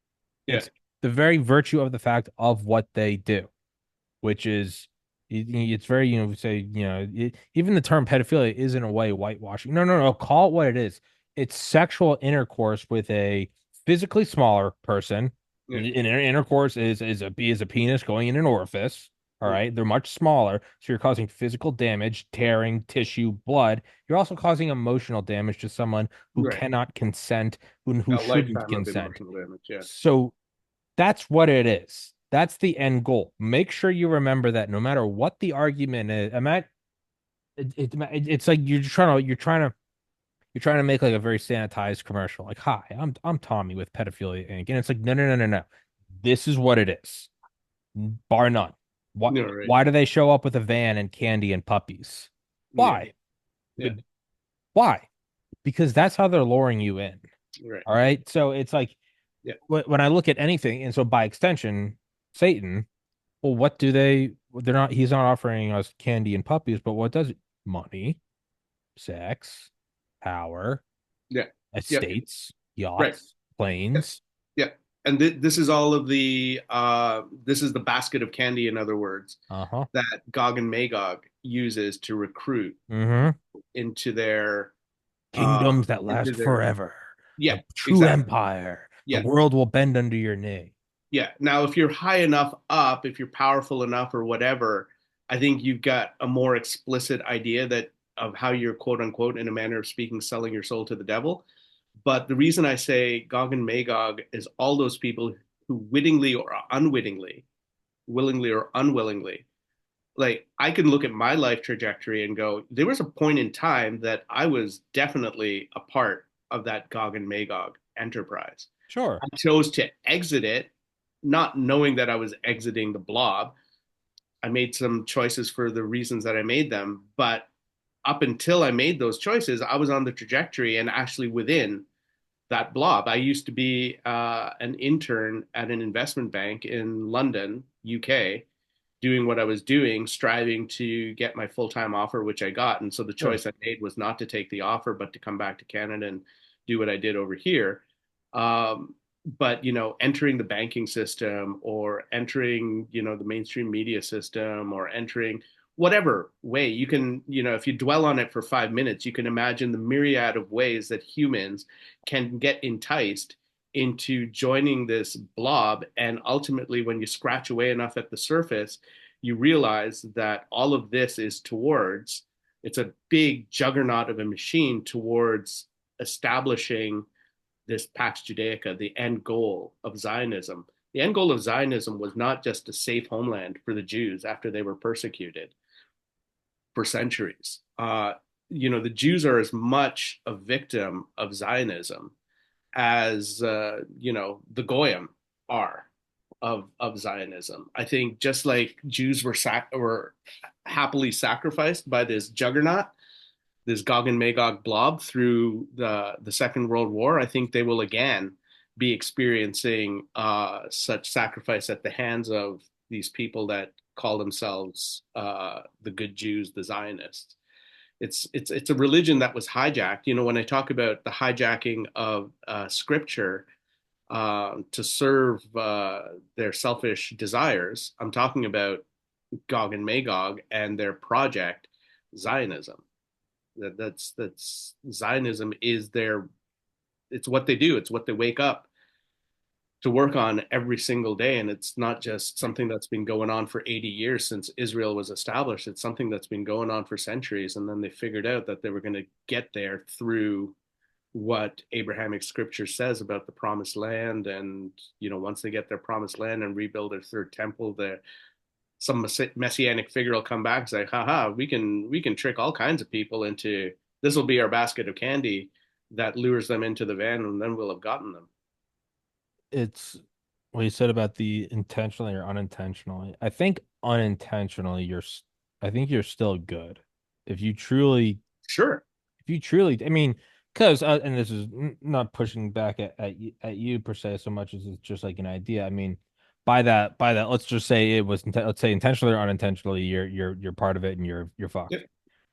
Yeah. It's the very virtue of the fact of what they do, which is it's very, say, even the term pedophilia is in a way whitewashing. No, no, no. Call it what it is. It's sexual intercourse with a physically smaller person. Yeah. Intercourse is a penis going in an orifice. All Yeah. right, they're much smaller, so you're causing physical damage, tearing tissue, blood. You're also causing emotional damage to someone who Right. cannot consent, who A shouldn't lifetime of consent. emotional damage. Yeah. So that's what it is. That's the end goal. Make sure you remember that no matter what the argument is, it's like you're trying to make like a very sanitized commercial. Like, hi, I'm Tommy with Pedophilia Inc. And it's like, no, no, no, no, no. This is what it is, bar none. What? No. Right. Why do they show up with a van and candy and puppies? Yeah. Why? Yeah. Why? Because that's how they're luring you in. Right. All right. So it's like Yeah. when I look at anything, and so by extension, Satan. Well, what do they? They're not. He's not offering us candy and puppies, but what does it? Money, sex, power, Yeah. Yeah. estates, Right. yachts, Yeah. planes. Yeah. And this is all of the this is the basket of candy, in other words, Uh-huh. that Gog and Magog uses to recruit Mm-hmm. into their uh Kingdoms that into last their forever. yeah, A true exactly. empire. The Yeah. world will bend under your knee. Yeah. Now, if you're high enough up, if you're powerful enough or whatever, I think you've got a more explicit idea that of how you're quote unquote, in a manner of speaking, selling your soul to the devil. But the reason I say Gog and Magog is all those people who wittingly or unwittingly, willingly or unwillingly, like I can look at my life trajectory and go, there was a point in time that I was definitely a part of that Gog and Magog enterprise. Sure. I chose to exit it, not knowing that I was exiting the blob. I made some choices for the reasons that I made them, but up until I made those choices, I was on the trajectory and actually within that blob. I used to be an intern at an investment bank in London, UK, doing what I was doing, striving to get my full time offer, which I got. And so the Sure. choice I made was not to take the offer, but to come back to Canada and do what I did over here. But entering the banking system or entering the mainstream media system or entering whatever way you can, if you dwell on it for 5 minutes, you can imagine the myriad of ways that humans can get enticed into joining this blob. And ultimately, when you scratch away enough at the surface, you realize that all of this is towards, it's a big juggernaut of a machine towards establishing this Pax Judaica, the end goal of Zionism. The end goal of Zionism was not just a safe homeland for the Jews after they were persecuted. for centuries. The Jews are as much a victim of Zionism as the Goyim are of Zionism. I think just like Jews were happily sacrificed by this juggernaut, this Gog and Magog blob through the Second World War, I think they will again be experiencing such sacrifice at the hands of these people that call themselves the good Jews, the Zionists. It's a religion that was hijacked. When I talk about the hijacking of scripture to serve their selfish desires, I'm talking about Gog and Magog and their project Zionism. That's Zionism is their it's what they do. It's what they wake up to work on every single day. And it's not just something that's been going on for 80 years since Israel was established. It's something that's been going on for centuries. And then they figured out that they were going to get there through what Abrahamic scripture says about the promised land. And, once they get their promised land and rebuild their third temple, some messianic figure will come back and say, haha, we can trick all kinds of people into this will be our basket of candy that lures them into the van, and then we'll have gotten them. It's what you said about the intentionally or unintentionally. I think unintentionally, I think you're still good. If you truly, Sure. if you truly, I mean, because, and this is not pushing back at you per se so much as it's just like an idea. I mean, by that, let's just say let's say intentionally or unintentionally, you're part of it and you're fucked. Yep.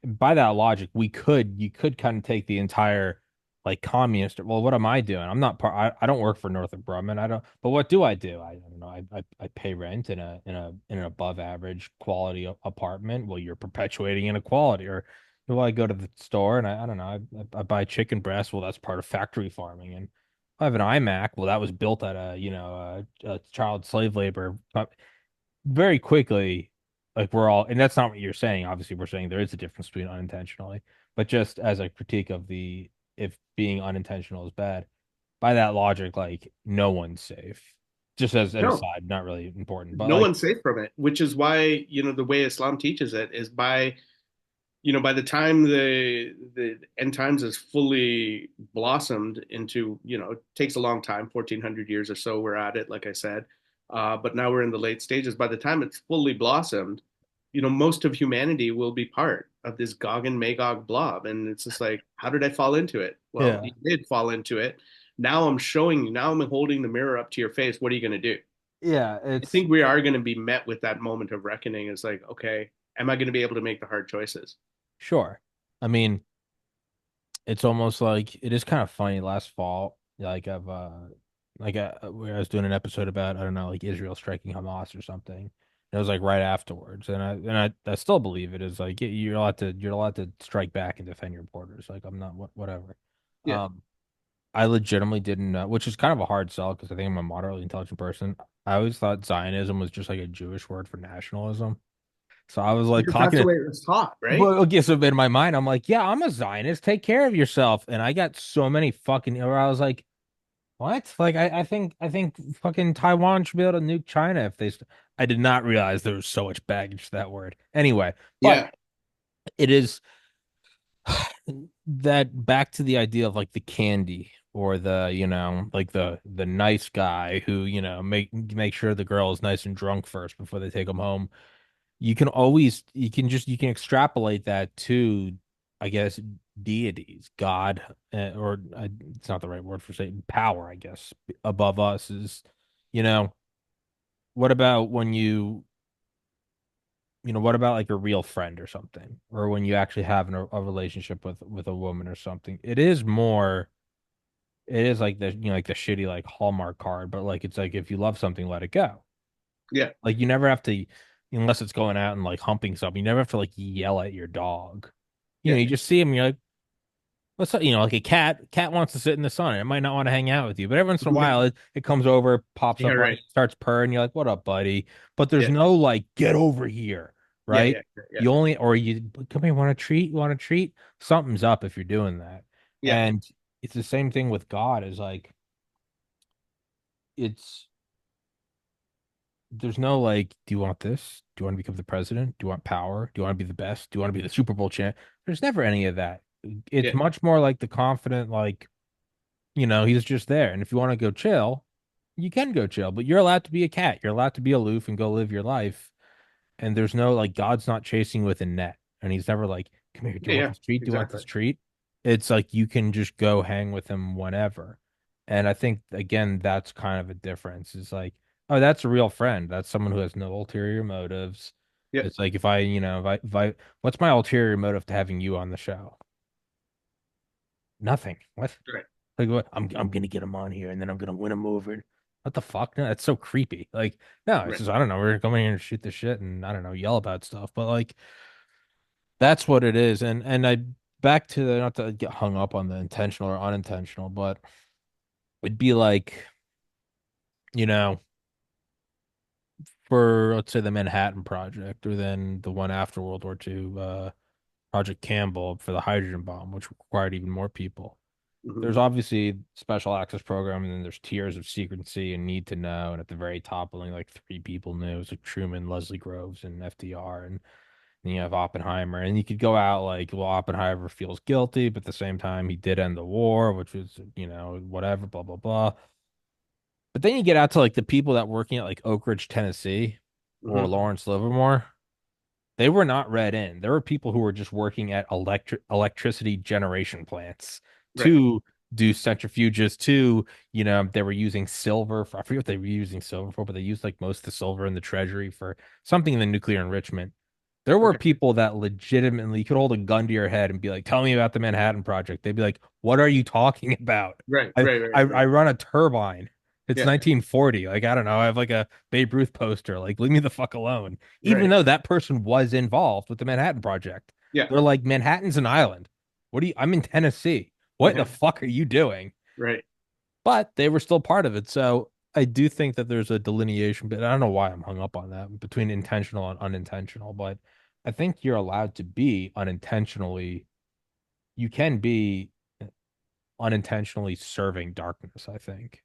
By that logic, you could kind of take the entire like communist. Well, what am I doing? I'm not part. I don't work for Northrop Grumman. I don't. But what do? I don't know. I pay rent in an above average quality apartment. Well, you're perpetuating inequality. Or well, I go to the store and I don't know. I buy chicken breast. Well, that's part of factory farming. And I have an iMac. Well, that was built at a child slave labor. Very quickly, like we're all, and that's not what you're saying. Obviously, we're saying there is a difference between unintentionally, but just as a critique of the if being unintentional is bad, by that logic, like no one's safe. Just as an No, aside, not really important, but no like, one's safe from it, which is why, the way Islam teaches it is by the time the end times is fully blossomed into, it takes a long time, 1400 years or so we're at it, like I said. But now we're in the late stages. By the time it's fully blossomed, most of humanity will be part of this Gog and Magog blob. And it's just like, how did I fall into it? Well, yeah, you did fall into it. Now I'm showing you, now I'm holding the mirror up to your face. What are you going to do? yeah, I it's think we are going to be met with that moment of reckoning. It's like, okay, am I going to be able to make the hard choices? sure. I mean, it's almost like it is kind of funny. Last fall, where I was doing an episode about I don't know like Israel striking Hamas or something. It was like right afterwards, and I still believe it is like you're allowed to strike back and defend your borders. Like I'm not whatever. Yeah. Um, I legitimately didn't know, which is kind of a hard sell because I think I'm a moderately intelligent person. I always thought Zionism was just like a Jewish word for nationalism. So I was like Because clocking that's the it. way it was taught, right? Well, okay, so in my mind, I'm like, yeah, I'm a Zionist. Take care of yourself. And I got so many fucking where I was like, what? Like, I think fucking Taiwan should be able to nuke China if I did not realize there was so much baggage to that word. Anyway, but Yeah. it is that back to the idea of like the candy or like the nice guy who, make sure the girl is nice and drunk first before they take them home. You can extrapolate that to, I guess, deities, God, or it's not the right word for saying power, I guess, above us is, you know, what about when what about like a real friend or something, or when you actually have a relationship with a woman or something? It is like like the shitty like Hallmark card, but like it's like if you love something, let it go. Yeah. Like you never have to, unless it's going out and like humping something, you never have to like yell at your dog. Yeah. You just see him, you're like, what's up? Like a cat wants to sit in the sun. It might not want to hang out with you, but every once in a Yeah. while it comes over, pops Yeah. up on Right. you, starts purring. You're like, what up, buddy? But there's Yeah. no like, get over here, Yeah. right? Yeah. Yeah. You only, or you come here, want a treat? You want a treat? Something's up if you're doing that. Yeah. And it's the same thing with God, is like, it's there's no like, do you want this? Do you want to become the president? Do you want power? Do you want to be the best? Do you want to be the Super Bowl champ? There's never any of that. It's Yeah, much more like the confident, like, he's just there. And if you want to go chill, you can go chill, but you're allowed to be a cat. You're allowed to be aloof and go live your life. And there's no like God's not chasing with a net. And he's never like, come here, do yeah, you want yeah, this treat? Do you want exactly. this treat? It's like you can just go hang with him whenever. And I think again, that's kind of a difference. It's like, oh, that's a real friend. That's someone who has no ulterior motives. Yeah, It's like what's my ulterior motive to having you on the show? Nothing. What? right. Like what? I'm gonna get him on here and then I'm gonna win him over. What the fuck? No, that's so creepy. Like, no, it's Right. just I don't know. We're gonna come in here and shoot the shit and I don't know, yell about stuff. But like that's what it is. And I back to the not to get hung up on the intentional or unintentional, but it'd be like, you know, for let's say the Manhattan Project or then the one after World War II, Project Campbell for the hydrogen bomb, which required even more people. Hmm. There's obviously special access program, and then there's tiers of secrecy and need to know. And at the very top, only like three people knew. It was like Truman, Leslie Groves, and FDR. And then you have Oppenheimer. And you could go out like, well, Oppenheimer feels guilty, but at the same time, he did end the war, which was, whatever, blah, blah, blah. But then you get out to like the people that working at like Oak Ridge, Tennessee, or Hmm. Lawrence Livermore. They were not read in. There were people who were just working at electricity generation plants Right. to do centrifuges to, they were using silver for, I forget what they were using silver for, but they used like most of the silver in the treasury for something in the nuclear enrichment. There were Okay. people that legitimately could hold a gun to your head and be like, "Tell me about the Manhattan Project." They'd be like, "What are you talking about?" Right. I Right. I, Right. I Right. run a turbine. It's Yeah. 1940. Like, I don't know. I have like a Babe Ruth poster. Like, leave me the fuck alone. Even Right. though that person was involved with the Manhattan Project. Yeah. They're like, Manhattan's an island. I'm in Tennessee. What the fuck are you doing? Right. But they were still part of it. So I do think that there's a delineation, but I don't know why I'm hung up on that between intentional and unintentional. But I think you're allowed to be unintentionally, you can be unintentionally serving darkness, I think.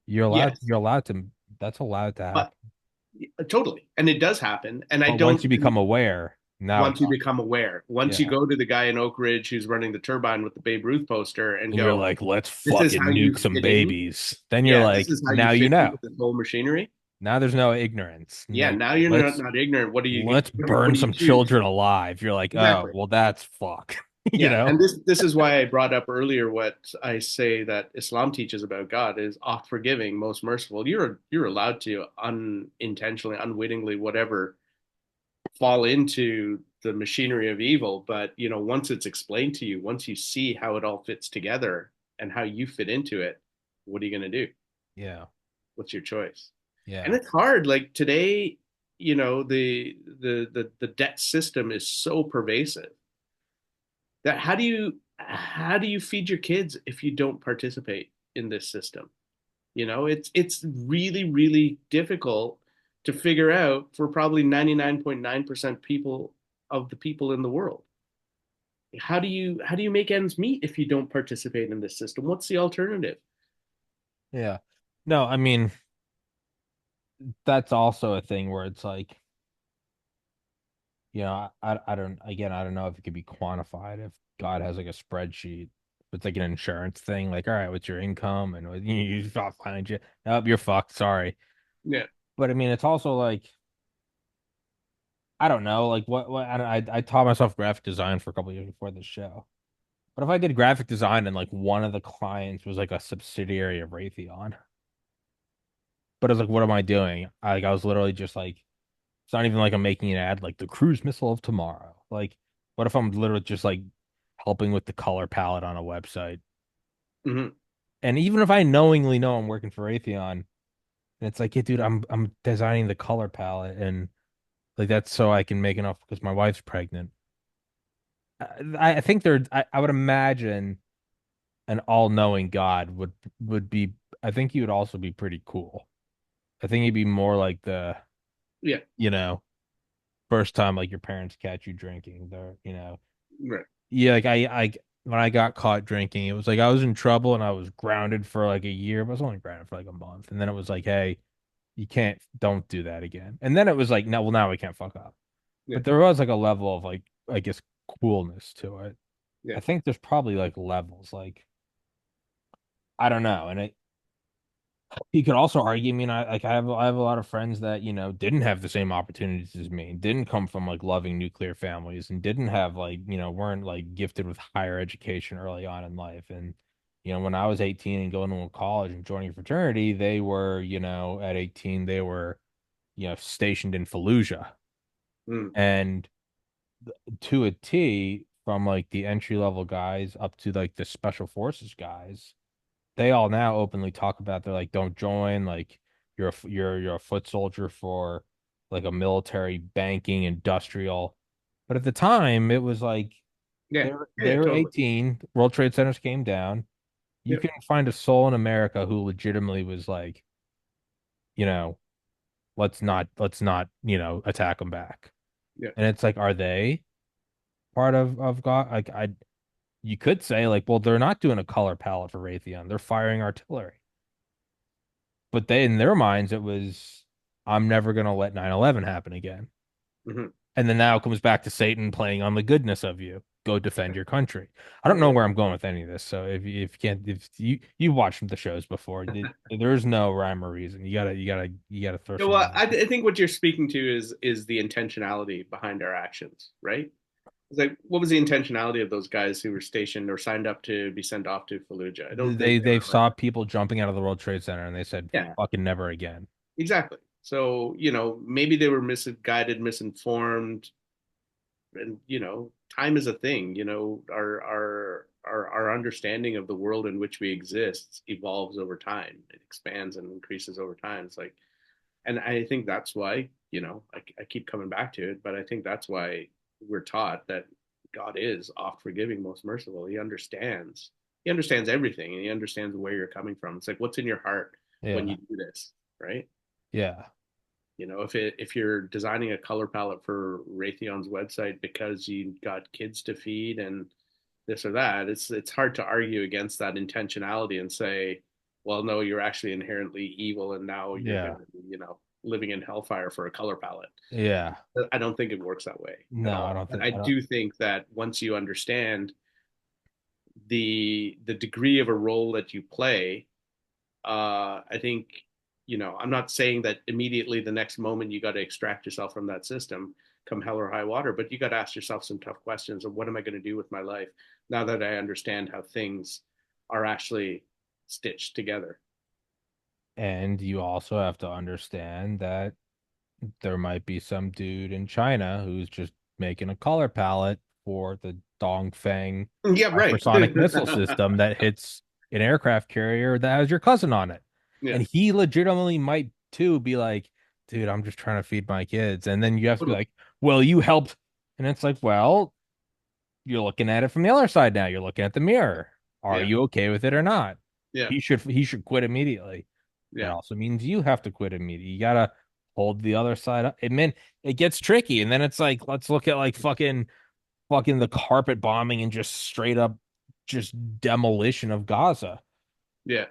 Yes. You're allowed to, that's allowed to But happen. totally. And it does happen. And I But once don't, you become aware, now once it's you on. become aware, once you Yeah. go to the guy in Oak Ridge who's running the turbine with the Babe Ruth poster and And you're go, like, let's this is fucking how you nuke some fit in. babies. Then you're Yeah, this like, is how you now you fit into know. this whole machinery. Now there's no ignorance. Yeah, Like, now you're let's not ignorant. let's What burn do you some choose? children alive. You're like, oh, Exactly. well, that's fuck. You Yeah, know? and this is why I brought up earlier what I say that Islam teaches about God is oft forgiving, most merciful. You're allowed to unintentionally, unwittingly, whatever, fall into the machinery of evil, but once it's explained to you, once you see how it all fits together and how you fit into it, what are you going to do? Yeah. What's your choice? And Yeah. it's hard. Like today, the debt system is so pervasive that how do you feed your kids if you don't participate in this system? It's really really difficult to figure out for probably 99.9% people of the people in the world. How do you make ends meet if you don't participate in this system? What's the alternative? Yeah. No, I mean, that's also a thing where it's like, I don't, again, I don't know if it could be quantified if God has like a spreadsheet. It's like an insurance thing. Like, all right, what's your income? And you find you. Nope, you're fucked. Sorry. Yeah. But I mean, it's also like, I don't know, like I taught myself graphic design for a couple of years before this show. But if I did graphic design and like one of the clients was like a subsidiary of Raytheon, but it's like, what am I doing? I was literally just like, it's not even like I'm making an ad like the cruise missile of tomorrow. Like, what if I'm literally just like helping with the color palette on a website? Hmm. And even if I knowingly know I'm working for Raytheon, and it's like, yeah, dude, I'm designing the color palette and like that's so I can make enough because my wife's pregnant. I think I would imagine an all-knowing God would be I think he would also be pretty cool. I think he'd be more like the, Yeah. you know, first time like your parents catch you drinking. Right. Yeah, like I when I got caught drinking, it was like I was in trouble and I was grounded for like a year, but I was only grounded for like a month. And then it was like, hey, you can't, don't do that again. And then it was like, no, well, now we can't fuck up. Yeah, But there was like a level of like, I guess, coolness to it. yeah, I think there's probably like levels, like, I don't know. And you could also argue, I mean, I have a lot of friends that, didn't have the same opportunities as me, didn't come from like loving nuclear families and didn't have like, weren't like gifted with higher education early on in life. And, when I was 18 and going to college and joining a fraternity, they were, at 18, they were, stationed in Fallujah. mm, And to a T, from like the entry level guys up to like the special forces guys, they all now openly talk about they're like, don't join, like you're a foot soldier for like a military banking industrial. But at the time it was like yeah, they yeah, were totally. 18, World Trade Centers came down. You Yeah, couldn't find a soul in America who legitimately was like, you know, let's not, attack them back. yeah, And it's like, are they part of God? Like you could say like, well, they're not doing a color palette for Raytheon. They're firing artillery. But they, in their minds, it was, I'm never going to let 9/11 happen again. hmm And then now it comes back to Satan playing on the goodness of you. Go defend your country. I don't know yeah. where I'm going with any of this. So if you watched the shows before, there's no rhyme or reason. You gotta throw Yeah, some well, logic. I think what you're speaking to is the intentionality behind our actions, right? It's like, what was the intentionality of those guys who were stationed or signed up to be sent off to Fallujah? I don't think They they they were like, saw people jumping out of the World Trade Center and they said, yeah, fucking never again. exactly. So, maybe they were misguided, misinformed, and time is a thing. Our understanding of the world in which we exist evolves over time. It expands and increases over time. It's like, and I think that's why, I keep coming back to it, but I think that's why we're taught that God is oft forgiving, most merciful. He understands everything, and he understands where you're coming from. It's like, what's in your heart when Yeah. you do this, right? Yeah. If you're designing a color palette for Raytheon's website because you got kids to feed and this or that, it's hard to argue against that intentionality and say, well, no, you're actually inherently evil, and now you're going Yeah. to be, living in hellfire for a color palette. Yeah. I don't think it works that way at No, I all. don't But think I I don't. do think that once you understand the degree of a role that you play, I think, I'm not saying that immediately the next moment you got to extract yourself from that system, come hell or high water, but you got to ask yourself some tough questions of what am I going to do with my life now that I understand how things are actually stitched together. And you also have to understand that there might be some dude in China who's just making a color palette for the Dongfeng Yeah, right. hypersonic missile system that hits an aircraft carrier that has your cousin on it. Yeah, And he legitimately might too be like, dude, I'm just trying to feed my kids. And then you have to be totally. like, well, you helped. And it's like, well, you're looking at it from the other side now. You're looking at the mirror. Are Yeah, you okay with it or not? yeah, He should quit immediately. That yeah, also means you have to quit immediately. You gotta hold the other side up. It gets tricky, and then it's like, let's look at like fucking the carpet bombing and just straight up just demolition of Gaza. yeah,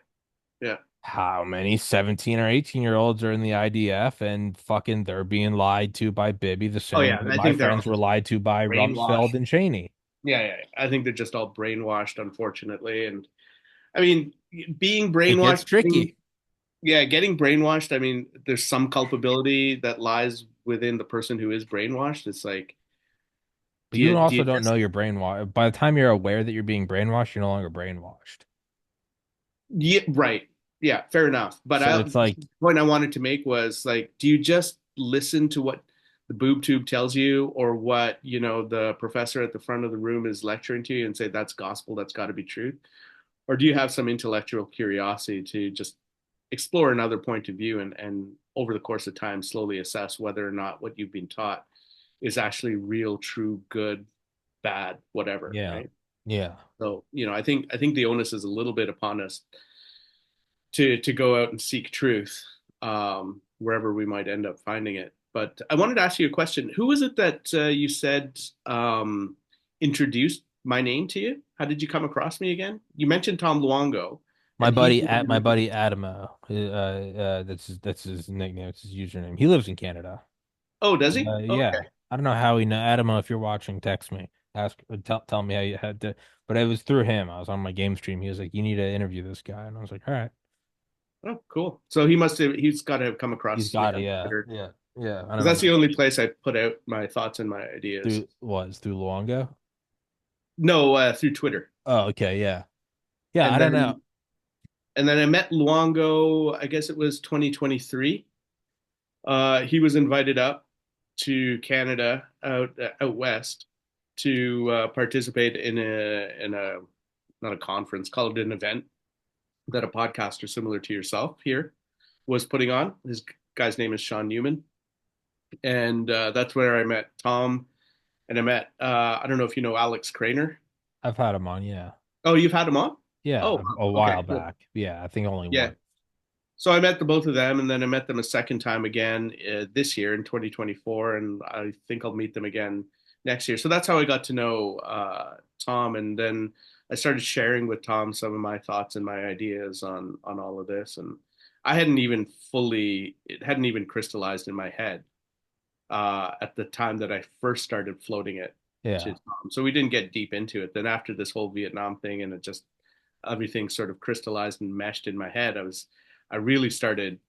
yeah. How many 17 or 18-year-olds are in the IDF and fucking they're being lied to by Bibi the Oh same yeah, way I my think they're all friends were just lied to by Rumsfeld brainwashed. and Cheney. Yeah, yeah, yeah. I think they're just all brainwashed, unfortunately. And I mean, being It gets brainwashed, tricky. yeah, getting brainwashed. I mean, there's some culpability that lies within the person who is brainwashed. It's like, But do you you also don't know you're brainwashed. By the time you're aware that you're being brainwashed, you're no longer brainwashed. yeah, right. Yeah, fair enough. But So it's the like, point I wanted to make was like, do you just listen to what the boob tube tells you, or what the professor at the front of the room is lecturing to you, and say that's gospel, that's got to be truth? Or do you have some intellectual curiosity to just explore another point of view, and over the course of time slowly assess whether or not what you've been taught is actually real, true, good, bad, whatever, yeah, right? yeah. So, I think the onus is a little bit upon us to go out and seek truth, wherever we might end up finding it. But I wanted to ask you a question. Who was it that you said introduced my name to you? How did you come across me again? You mentioned Tom Luongo, and he My buddy Adamo, that's his nickname, it's his username. He lives in Canada. oh, does he? Oh, Yeah, okay. I don't know how he know. Adamo, if you're watching, text me. Tell me how you had to. But it was through him. I was on my game stream. He was like, "You need to interview this guy," and I was like, "All right." Oh, cool. So he must have, he's got to have come He's across me got it. on Yeah, Twitter. yeah, yeah. I don't 'Cause know that's the only place I put out my thoughts and my ideas. through Luongo. No, through Twitter. Oh, okay, yeah, yeah. I And don't know. then I met Luongo, I guess it was 2023. He was invited up to Canada out west to participate in a not a conference, call it an event that a podcaster similar to yourself here was putting on. His guy's name is Sean Newman, and that's where I met Tom, and I met I don't know if you know Alex Craner. I've had him on. Yeah, Oh, you've had him on? Oh, yeah, wow. a Okay, while cool. back. Yeah, I think only Yeah. one. So I met the both of them, and then I met them a second time again this year in 2024, and I think I'll meet them again next year. So that's how I got to know Tom, and then I started sharing with Tom some of my thoughts and my ideas on all of this, and I hadn't even fully it hadn't even crystallized in my head at the time that I first started floating it to Yeah. Tom. So we didn't get deep into it. Then after this whole Vietnam thing, and it just everything sort of crystallized and meshed in my head, I really started,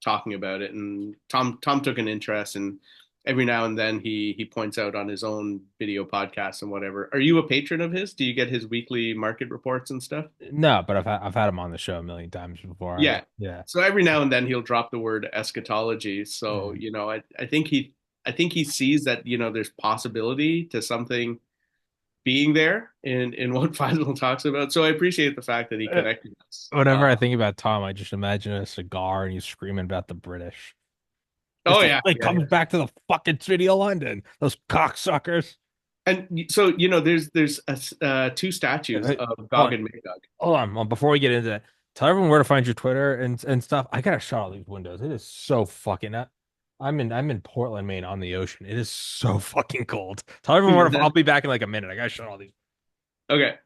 talking about it. And Tom took an interest, and every now and then he points out on his own video podcasts and whatever. Are you a patron of his? Do you get his weekly market reports and stuff? No, but I've had him on the show a million times before. Yeah. Yeah. So every now and then he'll drop the word eschatology. So, Mhm. I think he sees that, there's possibility to something being there in what Faisal talks about. So I appreciate the fact that he Uh, connected us. Whenever I think about Tom, I just imagine a cigar and he's screaming about the British. It's Oh like yeah, it yeah, comes yeah. back to the fucking city of London. Those cocksuckers. And so, there's two statues Hey, of hold Gog on, and Magog. hold on. Well, before we get into that, tell everyone where to find your Twitter and stuff. I gotta shut all these windows. It is so fucking. I'm in Portland, Maine, on the ocean. It is so fucking cold. Tell everyone where to. I'll be back in like a minute. I gotta shut all these. Okay.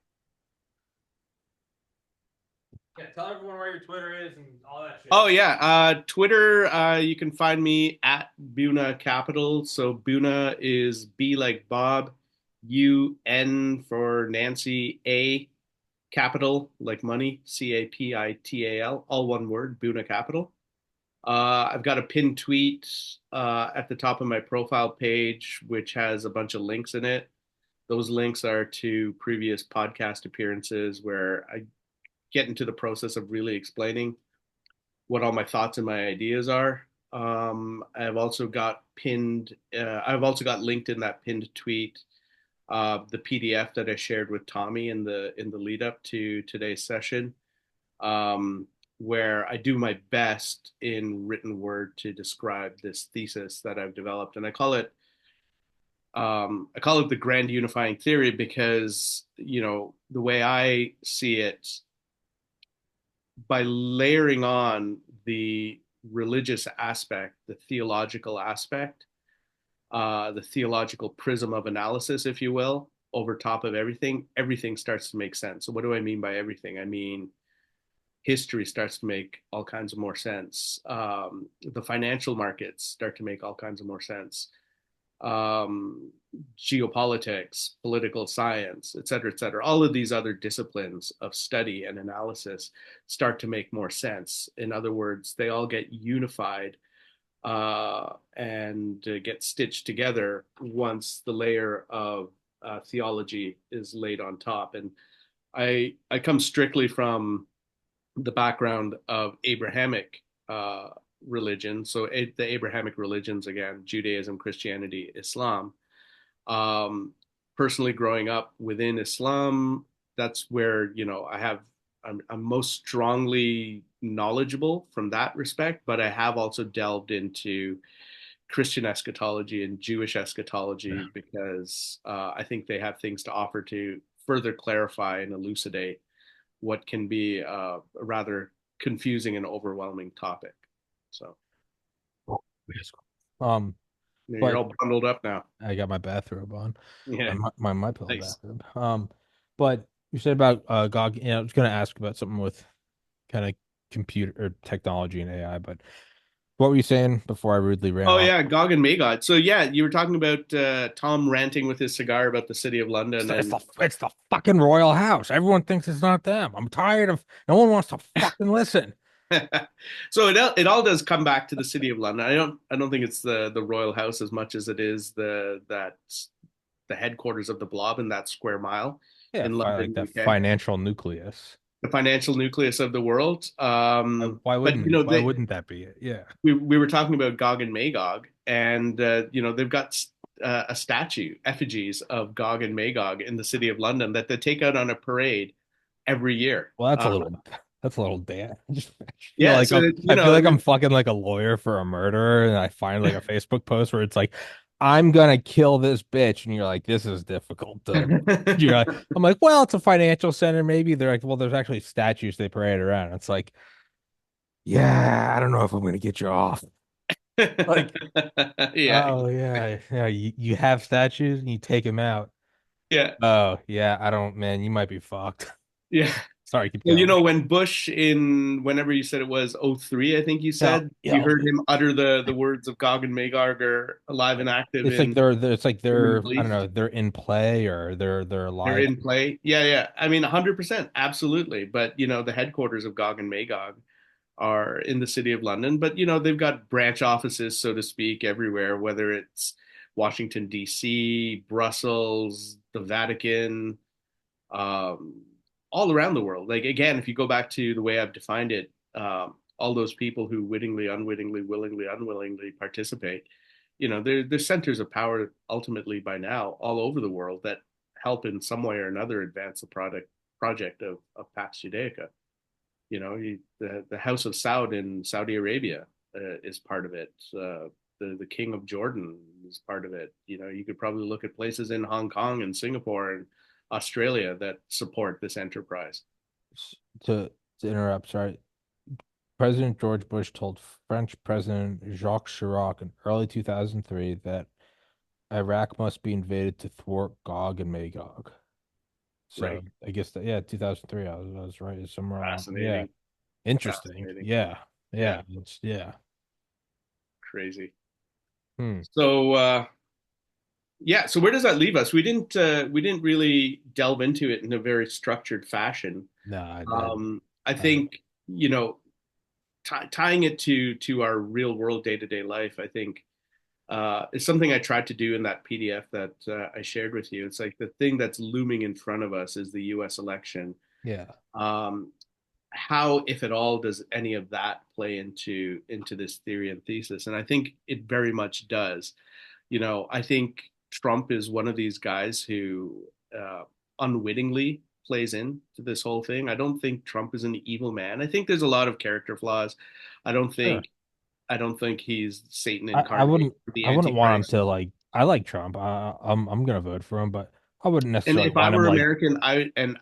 Yeah, tell everyone where your Twitter is and all that shit. Oh yeah, Twitter. You can find me at Buna Capital. So Buna is B like Bob, UN for Nancy, A Capital like money, Capital, all one word, Buna Capital. I've got a pinned tweet at the top of my profile page, which has a bunch of links in it. Those links are to previous podcast appearances where I get into the process of really explaining what all my thoughts and my ideas are. I've also got linked in that pinned tweet the PDF that I shared with Tommy in the lead up to today's session, where I do my best in written word to describe this thesis that I've developed, and I call it the grand unifying theory because the way I see it, by layering on the religious aspect, the theological aspect, the theological prism of analysis, if you will, over top of everything, everything starts to make sense. So, what do I mean by everything? I mean, history starts to make all kinds of more sense. The financial markets start to make all kinds of more sense. Um, Geopolitics, political science, et cetera, et cetera. All of these other disciplines of study and analysis start to make more sense. In other words, they all get unified and get stitched together once the layer of theology is laid on top. And I come strictly from the background of Abrahamic religion. So the Abrahamic religions again, Judaism, Christianity, Islam. Um, Personally, growing up within Islam, that's where I'm most strongly knowledgeable from that respect. But I have also delved into Christian eschatology and Jewish eschatology because I think they have things to offer to further clarify and elucidate what can be a rather confusing and overwhelming topic. So Um, you're but all bundled up now. I got my bathrobe on, Yeah, my pillow nice. bathrobe. But You said about GOG. Yeah, I was going to ask about something with kind of computer or technology and AI, but what were you saying before I rudely ran Oh off? yeah, Gog and Magog. So yeah, you were talking about Tom ranting with his cigar about the city of It's London, the, it's and the it's the fucking royal house. Everyone thinks it's not them. I'm tired of no one wants to fucking listen. so it all does come back to the city of London. I don't think it's the royal house as much as it is the headquarters of the blob in that square mile Yeah, in like London, that UK, financial nucleus. the financial nucleus of the world. But Why wouldn't that be it? Yeah. we were talking about Gog and Magog, and they've got a statue, effigies of Gog and Magog in the city of London that they take out on a parade every year. Well, that's a little damn. I Yeah, so feel like I'm fucking like a lawyer for a murderer, and I find like a Facebook post where it's like, I'm gonna kill this bitch, and you're like, this is difficult to. You're like, I'm like, well, it's a financial center, maybe. They're like, well, there's actually statues they parade around. It's like, yeah, I don't know if I'm gonna get you off. Like, yeah, oh yeah, yeah, you have statues and you take them out. yeah, Oh yeah, I don't, man, you might be fucked. yeah. Sorry, keep Well, going. when Bush in whenever you said it was '03, I think you Yeah, said you yeah. heard him utter the words of Gog and Magog are alive and active It's like it's like in the they're, Middle I don't East. know, they're in play or they're They're alive. in play. Yeah, yeah. I mean, 100%, absolutely. But the headquarters of Gog and Magog are in the city of London. But they've got branch offices, so to speak, everywhere. Whether it's Washington D.C., Brussels, the Vatican, um, all around the world. Like again, if you go back to the way I've defined it, all those people who wittingly, unwittingly, willingly, unwillingly participate, they're centers of power ultimately by now all over the world that help in some way or another advance the project of Pax Judaica. The House of Saud in Saudi Arabia is part of it. The King of Jordan is part of it. You could probably look at places in Hong Kong and Singapore and Australia that support this enterprise. To interrupt, sorry. President George Bush told French President Jacques Chirac in early 2003 that Iraq must be invaded to thwart Gog and Magog. So Right. I guess that, yeah, 2003. I was right. It's somewhere around. Yeah. Fascinating. Interesting. Fascinating. Yeah. Yeah. Yeah. It's yeah. Crazy. Hmm. So yeah, so where does that leave us? We didn't really delve into it in a very structured fashion. No, I I think, tying it to our real world day-to-day life, I think is something I tried to do in that PDF that I shared with you. It's like the thing that's looming in front of us is the US election. yeah. Um, how, if at all, does any of that play into this theory and thesis? And I think it very much does. I think Trump is one of these guys who unwittingly plays into this whole thing. I don't think Trump is an evil man. I think there's a lot of character flaws. I don't Sure. think I don't think he's Satan I incarnate, wouldn't the I wouldn't want him Antichrist. to like I like Trump. I'm gonna vote for him, but I wouldn't And necessarily if I want him were like American,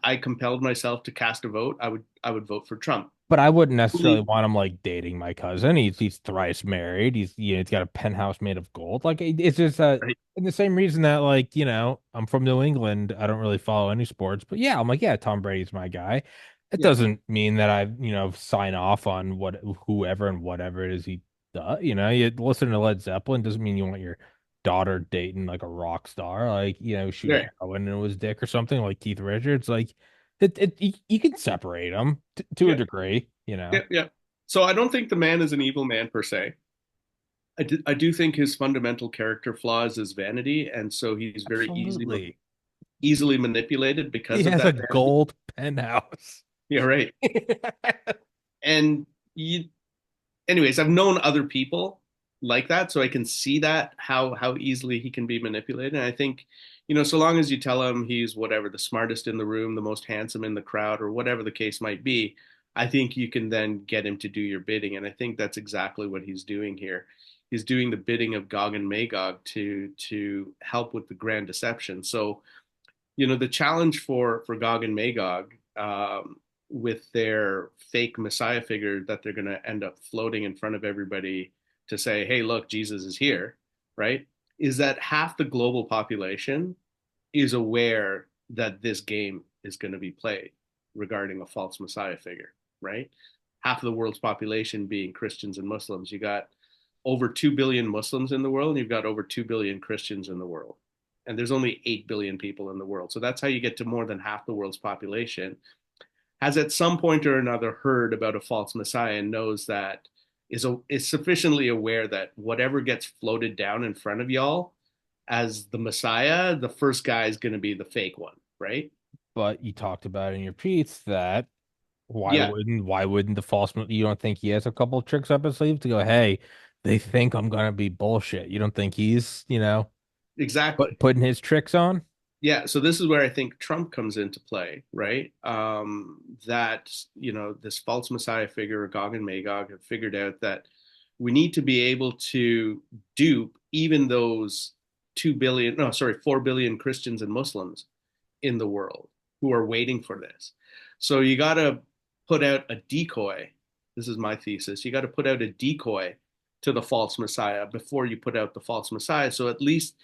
I compelled myself to cast a vote, I would vote for Trump. but I wouldn't necessarily Only- want him like dating my cousin. He's thrice married. He's got a penthouse made of gold. Like it's just Right? and the same reason that like, I'm from New England. I don't really follow any sports, but yeah, I'm like, yeah, Tom Brady's my guy. It Yeah, doesn't mean that I, sign off on whoever and whatever it is he does. You listen to Led Zeppelin doesn't mean you want your daughter dating like a rock star, like, shooting yeah, heroin into his dick or something like Keith Richards. Like you can separate them to a yeah, degree, yeah, yeah. So I don't think the man is an evil man per se. I do think his fundamental character flaws is vanity, and so he's very Absolutely. easily manipulated He because of has a that vanity. gold penthouse. Yeah, right. And you, anyways, I've known other people like that, so I can see that how easily he can be manipulated. And I think, so long as you tell him he's whatever, the smartest in the room, the most handsome in the crowd, or whatever the case might be, I think you can then get him to do your bidding. And I think that's exactly what he's doing here. He's doing the bidding of Gog and Magog to help with the grand deception. So, the challenge for Gog and Magog, with their fake Messiah figure that they're going to end up floating in front of everybody to say, "Hey, look, Jesus is here," right? Is that half the global population is aware that this game is going to be played regarding a false Messiah figure, right? Half of the world's population being Christians and Muslims. You got over 2 billion Muslims in the world, and you've got over 2 billion Christians in the world. And there's only 8 billion people in the world. So that's how you get to more than half the world's population. Has at some point or another heard about a false Messiah and knows that is sufficiently aware that whatever gets floated down in front of y'all as the Messiah, the first guy is going to be the fake one, right? But you talked about in your piece that Yeah, why wouldn't the you don't think he has a couple of tricks up his sleeve to go, hey, they think I'm gonna be bullshit. You don't think he's, exactly. putting his tricks on? Yeah, so this is where I think Trump comes into play, right? That, this false Messiah figure, Gog and Magog, have figured out that we need to be able to dupe even those 2 billion, no, sorry, 4 billion Christians and Muslims in the world who are waiting for this. So you got to put out a decoy. This is my thesis. You got to put out a decoy to the false Messiah before you put out the false Messiah. So at least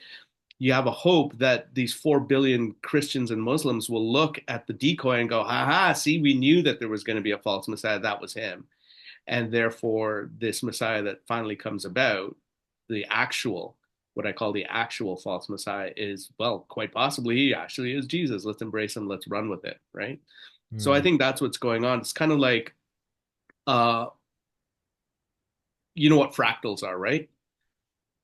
you have a hope that these 4 billion Christians and Muslims will look at the decoy and go, aha, see, we knew that there was going to be a false Messiah. That was him. And therefore, this Messiah that finally comes about, the actual, what I call the actual false Messiah, is, well, quite possibly he actually is Jesus. Let's embrace him. Let's run with it. Right. So I Hmm. think that's what's going on. It's kind of like, uh, you know what fractals are, right?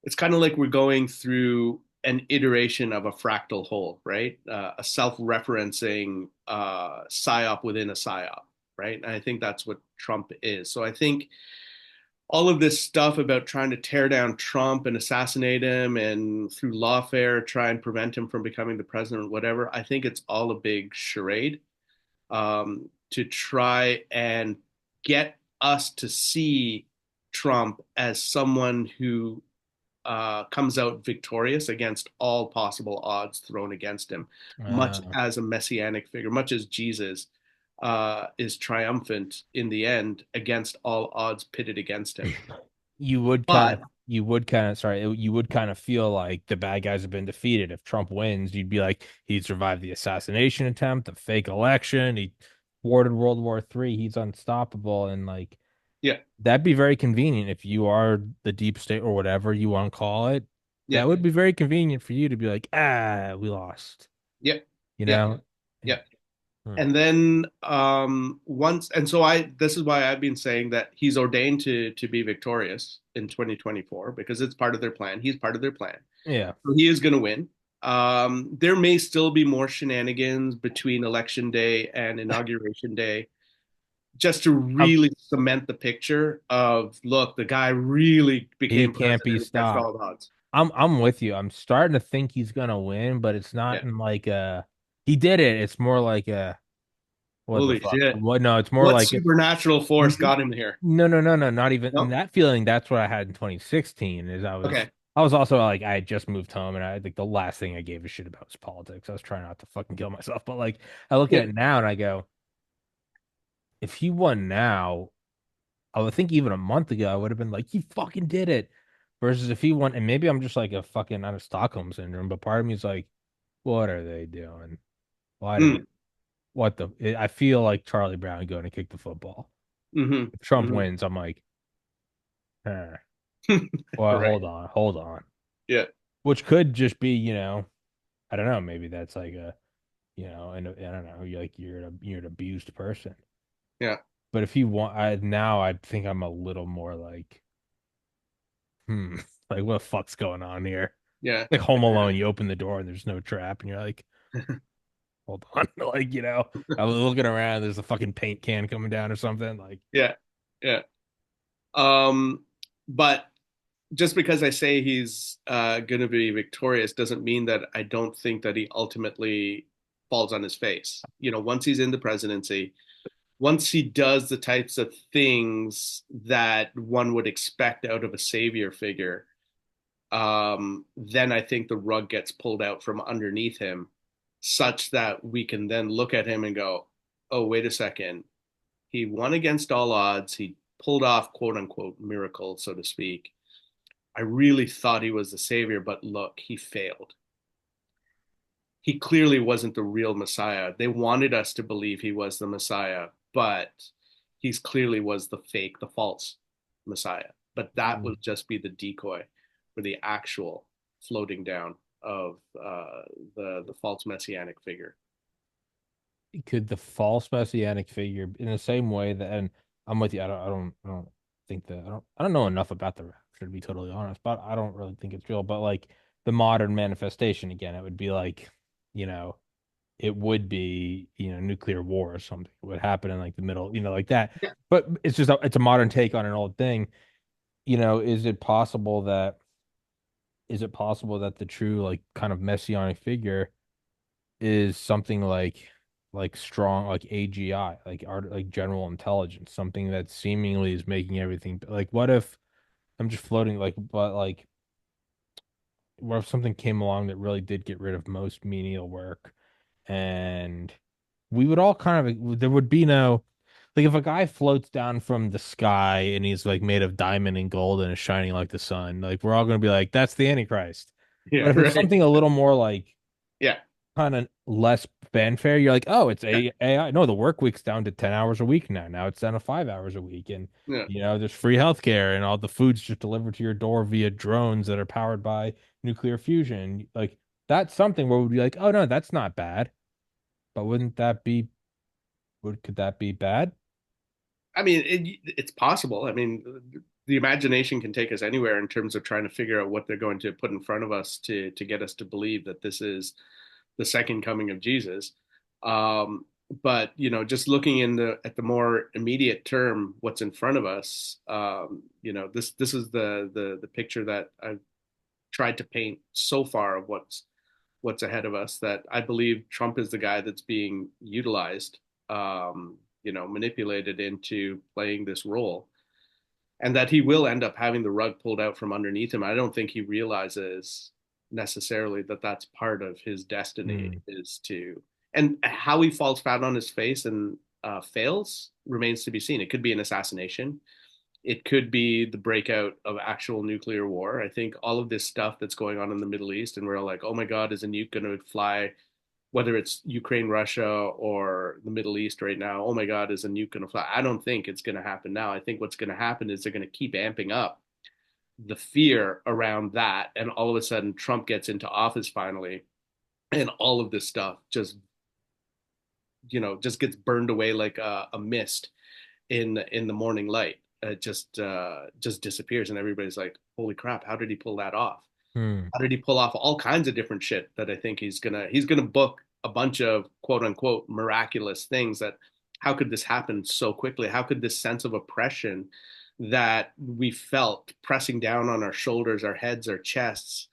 It's kind of like we're going through an iteration of a fractal whole, right? A self-referencing psyop within a psyop, right? And I think that's what Trump is. So I think all of this stuff about trying to tear down Trump and assassinate him and through lawfare try and prevent him from becoming the president or whatever, I think it's all a big charade to try and get us to see Trump as someone who comes out victorious against all possible odds thrown against him, much Uh, as a messianic figure, much as Jesus is triumphant in the end against all odds pitted against him. But you would kind of feel like the bad guys have been defeated. If Trump wins, you'd be like, he survived the assassination attempt, the fake election, he thwarted World War III, he's unstoppable. And like, yeah, that'd be very convenient if you are the deep state or whatever you want to call it. yeah, That would be very convenient for you to be like, we lost, yeah, you yeah, know? yeah. Hmm. And then once, and so this is why I've been saying that he's ordained to be victorious in 2024 because it's part of their plan. He's part of their plan. Yeah. So he is going to win. There may still be more shenanigans between election day and inauguration day, just to I'm, really cement the picture of, look, the guy really he became can't be president against stopped. all odds. I'm with you. I'm starting to think he's gonna win, but it's not Yeah. in like he did it. It's more like what the Holy fuck? shit. What no, it's more What like supernatural force got him here? no, not even in No. that feeling. That's what I had in 2016 is Okay. I was also like I had just moved home and I like the last thing I gave a shit about was politics. I was trying not to fucking kill myself, but like I look Yeah. at it now and I go, if he won now, I would think even a month ago I would have been like, he fucking did it. Versus if he won, and maybe I'm just like a fucking out of Stockholm syndrome, but part of me is like, what are they doing? Why did Mm. what the? I feel like Charlie Brown going to kick the football. Hmm. If Trump Hmm. wins, I'm like, well, Right. hold on. Yeah. Which could just be, I don't know, maybe that's like and I don't know, you're an abused person. Yeah. But if he want, I think I'm a little more like, like what the fuck's going on here? Yeah. Like Home Alone, you open the door and there's no trap, and you're like, hold on, like I was looking around, there's a fucking paint can coming down or something, like, Yeah. Yeah. Um, but just because I say he's going to be victorious doesn't mean that I don't think that he ultimately falls on his face. Once he's in the presidency, once he does the types of things that one would expect out of a savior figure, then I think the rug gets pulled out from underneath him, such that we can then look at him and go, oh, wait a second. He won against all odds. He pulled off quote unquote miracle, so to speak. I really thought he was the savior, but look, he failed. he clearly wasn't the real Messiah. They wanted us to believe he was the Messiah, but he's clearly was the fake, the false Messiah. But that Mm. would just be the decoy for the actual floating down of the false messianic figure. Could the false messianic figure, in the same way that, and I'm with you, I don't think that, I don't know enough about the rapture to be totally honest, but I don't really think it's real. But like the modern manifestation, again, it would be like, you know, it would be, nuclear war or something. It would happen in like the middle, like that. Yeah. But it's just it's a modern take on an old thing. Is it possible that the true like kind of messianic figure is something like strong like AGI, like art, like general intelligence, something that seemingly is making everything like, what if I'm just floating, like, but like what if something came along that really did get rid of most menial work, and we would all kind of, there would be no, like, if a guy floats down from the sky and he's like made of diamond and gold and is shining like the sun, like we're all going to be like, that's the Antichrist. But Yeah, if it's right. something a little more like Yeah, kind of less fanfare, you're like, oh, it's yeah, AI. No, the work week's down to 10 hours a week now. Now it's down to 5 hours a week. And, yeah. there's free healthcare and all the food's just delivered to your door via drones that are powered by nuclear fusion. Like, that's something where we'd be like, oh, no, that's not bad. But could that be bad? I mean, it's possible. I mean, the imagination can take us anywhere in terms of trying to figure out what they're going to put in front of us to get us to believe that this is the second coming of Jesus. Um, but just looking in the at the more immediate term, what's in front of us, this is the picture that I've tried to paint so far of what's ahead of us. That I believe Trump is the guy that's being utilized, manipulated into playing this role, and that he will end up having the rug pulled out from underneath him. I don't think he realizes necessarily that that's part of his destiny Hmm. is to, and how he falls flat on his face and fails remains to be seen. It could be an assassination. It could be the breakout of actual nuclear war. I think all of this stuff that's going on in the Middle East, and we're all like, oh my God, is a nuke going to fly? Whether it's Ukraine, Russia, or the Middle East right now, oh my God, is a nuke going to fly? I don't think it's going to happen now. I think what's going to happen is they're going to keep amping up the fear around that. And all of a sudden, Trump gets into office finally, and all of this stuff just gets burned away like a mist in the morning light. It just disappears, and everybody's like, "Holy crap! How did he pull that off? Hmm. How did he pull off all kinds of different shit?" That I think he's gonna book a bunch of quote unquote miraculous things. That how could this happen so quickly? How could this sense of oppression that we felt pressing down on our shoulders, our heads, our chests,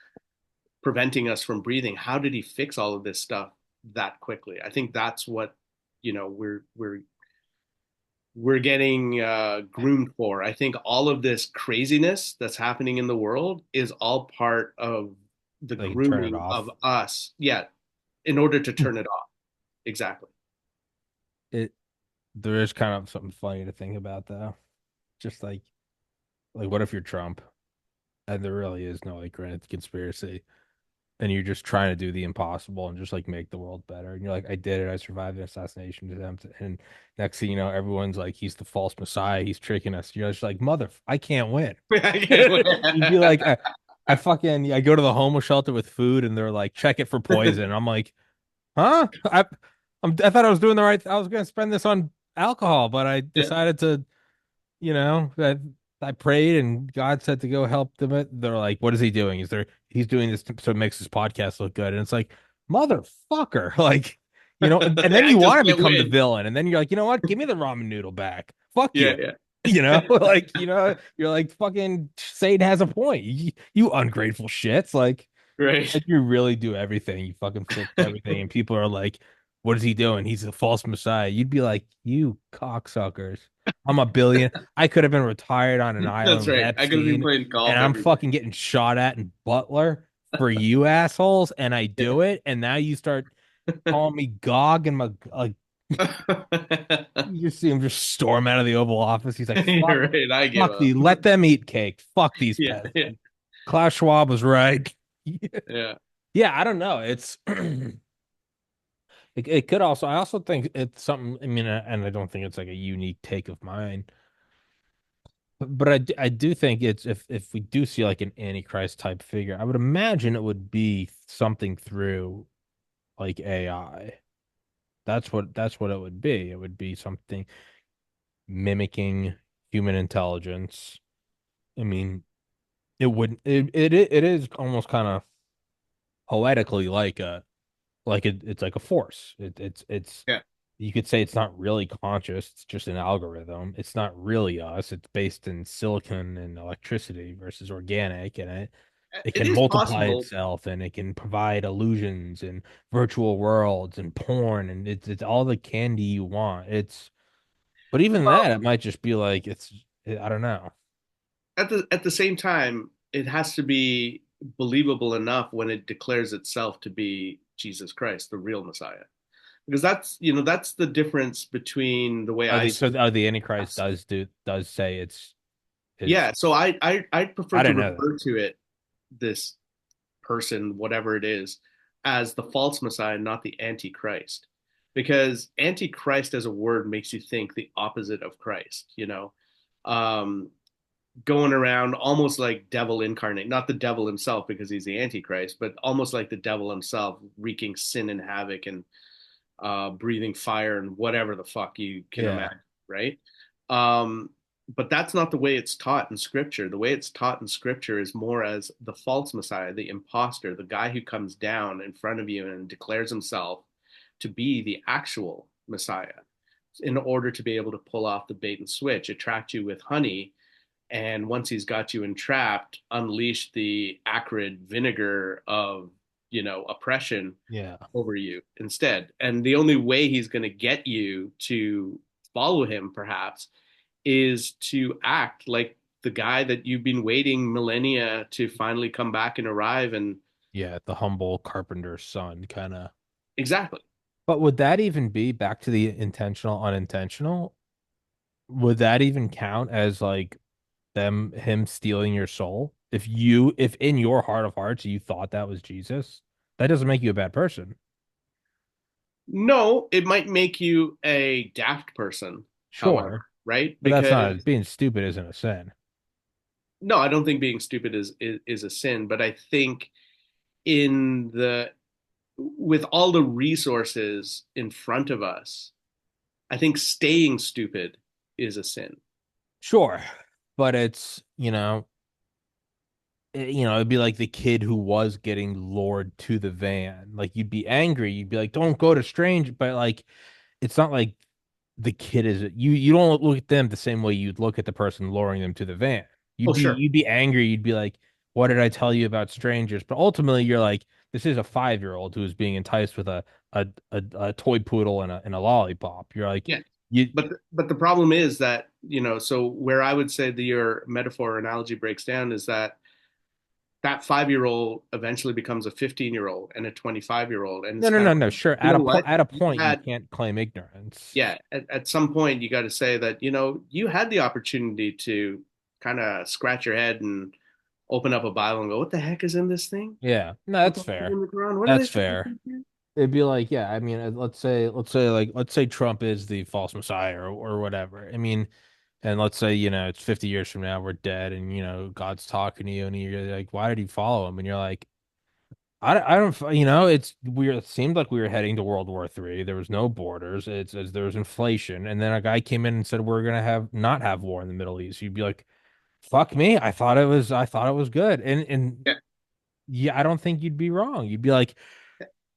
preventing us from breathing? How did he fix all of this stuff that quickly? I think that's what we're getting groomed for. I think all of this craziness that's happening in the world is all part of the They can turn it grooming of off. us. Yeah, in order to turn it off. Exactly. It There is kind of something funny to think about though. Just like what if you're Trump and there really is no like grand conspiracy, and you're just trying to do the impossible and just like make the world better. And you're like, I did it. I survived an assassination attempt. And next thing you know, everyone's like, he's the false messiah. He's tricking us. You're just like, I can't win. You'd be like, I go to the homeless shelter with food and they're like, check it for poison. And I'm like, huh? I thought I was doing the right. I was going to spend this on alcohol, but I Yeah, decided to, that I prayed and God said to go help them. They're like, what is he doing? He's doing this so it makes his podcast look good. And it's like, motherfucker. Like, and then I you just want to can't become the win. villain. And then you're like, you know what? Give me the ramen noodle back. Fuck Yeah, you. yeah, Like, you're like, fucking Sade has a point. You ungrateful shits. Like right. you really do everything. You fucking fix everything. And people are like, what is he doing? He's a false messiah. You'd be like, you cocksuckers. I'm a billion. I could have been retired on an That's island with right. I could have been Epstein, playing and golf I'm every day. fucking getting shot at in Butler for you assholes. And I do it. And now you start calling me Gog and my like you just see him just storm out of the Oval Office. He's like, You're right. I give fuck up. these, let them eat cake. Fuck these Yeah, yeah, peasants. Klaus Schwab was right. yeah. Yeah, I don't know. It's It could also, I also think it's something, I mean, and I don't think it's like a unique take of mine, but I do think it's if we do see like an Antichrist type figure, I would imagine it would be something through like AI. That's what it would be. It would be something mimicking human intelligence. I mean, it is almost kind of poetically like it's like a force. It's Yeah. you could say it's not really conscious, it's just an algorithm. It's not really us. It's based in silicon and electricity versus organic, and it It can is multiply possible. itself and it can provide illusions and virtual worlds and porn and it's all the candy you want. It's but even Well, that it might just be like I don't know. at the same time, it has to be believable enough when it declares itself to be Jesus Christ, the real Messiah. Because that's the difference between the way Oh, I the see so oh, the Antichrist it. does say it's Yeah, so I'd prefer I to didn't know that. refer to it, this person, whatever it is, as the false Messiah, not the Antichrist. Because Antichrist as a word makes you think the opposite of Christ, um, going around almost like devil incarnate, not the devil himself because he's the Antichrist, but almost like the devil himself, wreaking sin and havoc and breathing fire and whatever the fuck you can Yeah. imagine, right? Um, but that's not the way it's taught in Scripture. The way it's taught in Scripture is more as the false Messiah, the imposter, the guy who comes down in front of you and declares himself to be the actual Messiah in order to be able to pull off the bait and switch, attract you with honey, and once he's got you entrapped, unleash the acrid vinegar of oppression Yeah. over you instead. And the only way he's going to get you to follow him, perhaps, is to act like the guy that you've been waiting millennia to finally come back and arrive. And Yeah, the humble carpenter's son kind of. exactly. But would that even be back to the intentional, unintentional? Would that even count as like him stealing your soul? If in your heart of hearts you thought that was Jesus, that doesn't make you a bad person. No, it might make you a daft person, however, Sure, right? but that's Because not being stupid isn't a sin. no, I don't think being stupid is a sin, but I think in the with all the resources in front of us, I think staying stupid is a sin. Sure, but it'd be like the kid who was getting lured to the van. Like you'd be angry, you'd be like, "Don't go to strange," but like it's not like the kid is you don't look at them the same way you'd look at the person luring them to the van. Oh, You'd be sure. you'd be angry, you'd be like, "What did I tell you about strangers?" But ultimately you're like, this is a 5-year-old who is being enticed with a toy poodle and a lollipop. You're like Yeah. you But the problem is that, so where I would say that your metaphor or analogy breaks down is that 5-year-old eventually becomes a 15-year-old and a 25-year-old. And no it's no kind no of no like, sure you know what? at a You point you had, can't claim ignorance. yeah, at some point you got to say that, you had the opportunity to kind of scratch your head and open up a Bible and go, what the heck is in this thing? Yeah, no, What that's the heck is fair. in the Quran? What are they That's saying fair. here? It'd be like, yeah, I mean, let's say Trump is the false messiah or whatever. I mean, and let's say, it's 50 years from now, we're dead and, God's talking to you and you're like, why did you follow him? And you're like, I don't, it's weird. It seemed like we were heading to World War III. There was no borders. It's as there was inflation. And then a guy came in and said, we're going to not have war in the Middle East. You'd be like, fuck me. I thought it was good. And Yeah, yeah, I don't think you'd be wrong. You'd be like,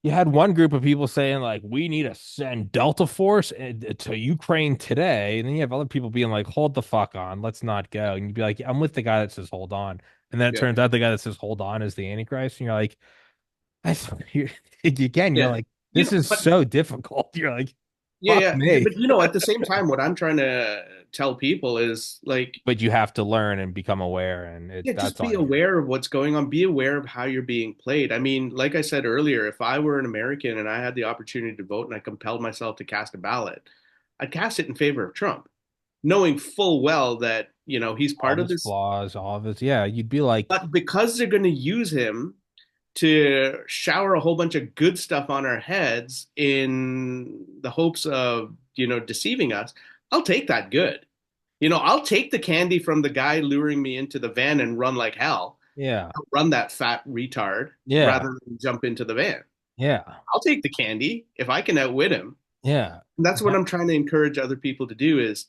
you had one group of people saying like we need to send Delta Force to Ukraine today, and then you have other people being like, "Hold the fuck on, let's not go." And you'd be like, "I'm with the guy that says hold on," and then it yeah, turns out the guy that says hold on is the Antichrist, and you're like, "I you again." You're yeah. like, "This is But so difficult." You're like, yeah, "Fuck yeah. me," But at the same time, what I'm trying to tell people is like, but you have to learn and become aware, and yeah, that's just be on you. aware of what's going on. Be aware of how you're being played. I mean, like I said earlier, if I were an American and I had the opportunity to vote and I compelled myself to cast a ballot, I'd cast it in favor of Trump, knowing full well that, he's All part of of his this. flaws, all of his, yeah, you'd be like, But because they're going to use him to shower a whole bunch of good stuff on our heads in the hopes of, deceiving us, I'll take that good. I'll take the candy from the guy luring me into the van and run like hell. Yeah. I'll run that fat retard Yeah. rather than jump into the van. Yeah. I'll take the candy if I can outwit him. Yeah. And that's what I'm trying to encourage other people to do is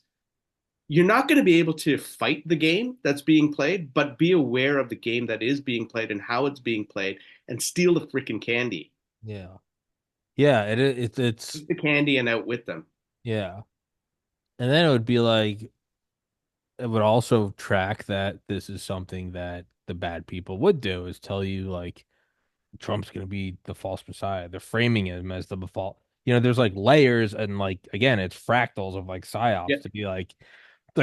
you're not going to be able to fight the game that's being played, but be aware of the game that is being played and how it's being played and steal the freaking candy. Yeah. Yeah. It's Eat the candy and outwit them. yeah. And then it would be like it would also track that this is something that the bad people would do is tell you like Trump's going to be the false messiah. They're framing him as the default. There's like layers and like again, it's fractals of like Yeah. psyops to be like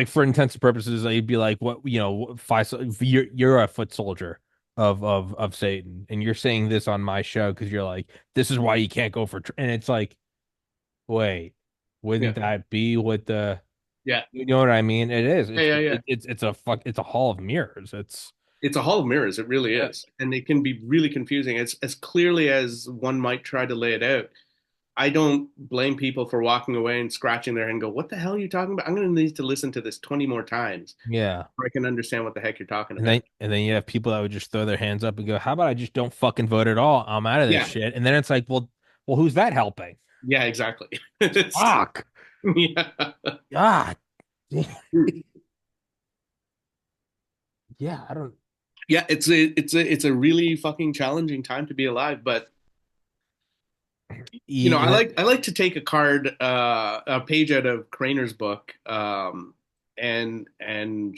for intensive purposes, they'd be like, what Faisal, you're a foot soldier of Satan, and you're saying this on my show because you're like, this is why you can't go for, and it's like, wait, Yeah. wouldn't that be what the, Yeah. you know what I mean? It is. Yeah. Yeah. Yeah. It's a hall of mirrors. It's a hall of mirrors. It really Yeah. is. And it can be really confusing. It's as clearly as one might try to lay it out. I don't blame people for walking away and scratching their head and go, what the hell are you talking about? I'm going to need to listen to this 20 more times Yeah. before I can understand what the heck you're talking And about. then you have people that would just throw their hands up and go, "How about I just don't fucking vote at all? I'm out of this Yeah. shit." And then it's like, well, who's that helping? Yeah, exactly. It's true. Fuck. Yeah. God. Yeah, I don't. Yeah, it's a really fucking challenging time to be alive, but I And like to take a page out of Crainer's book, and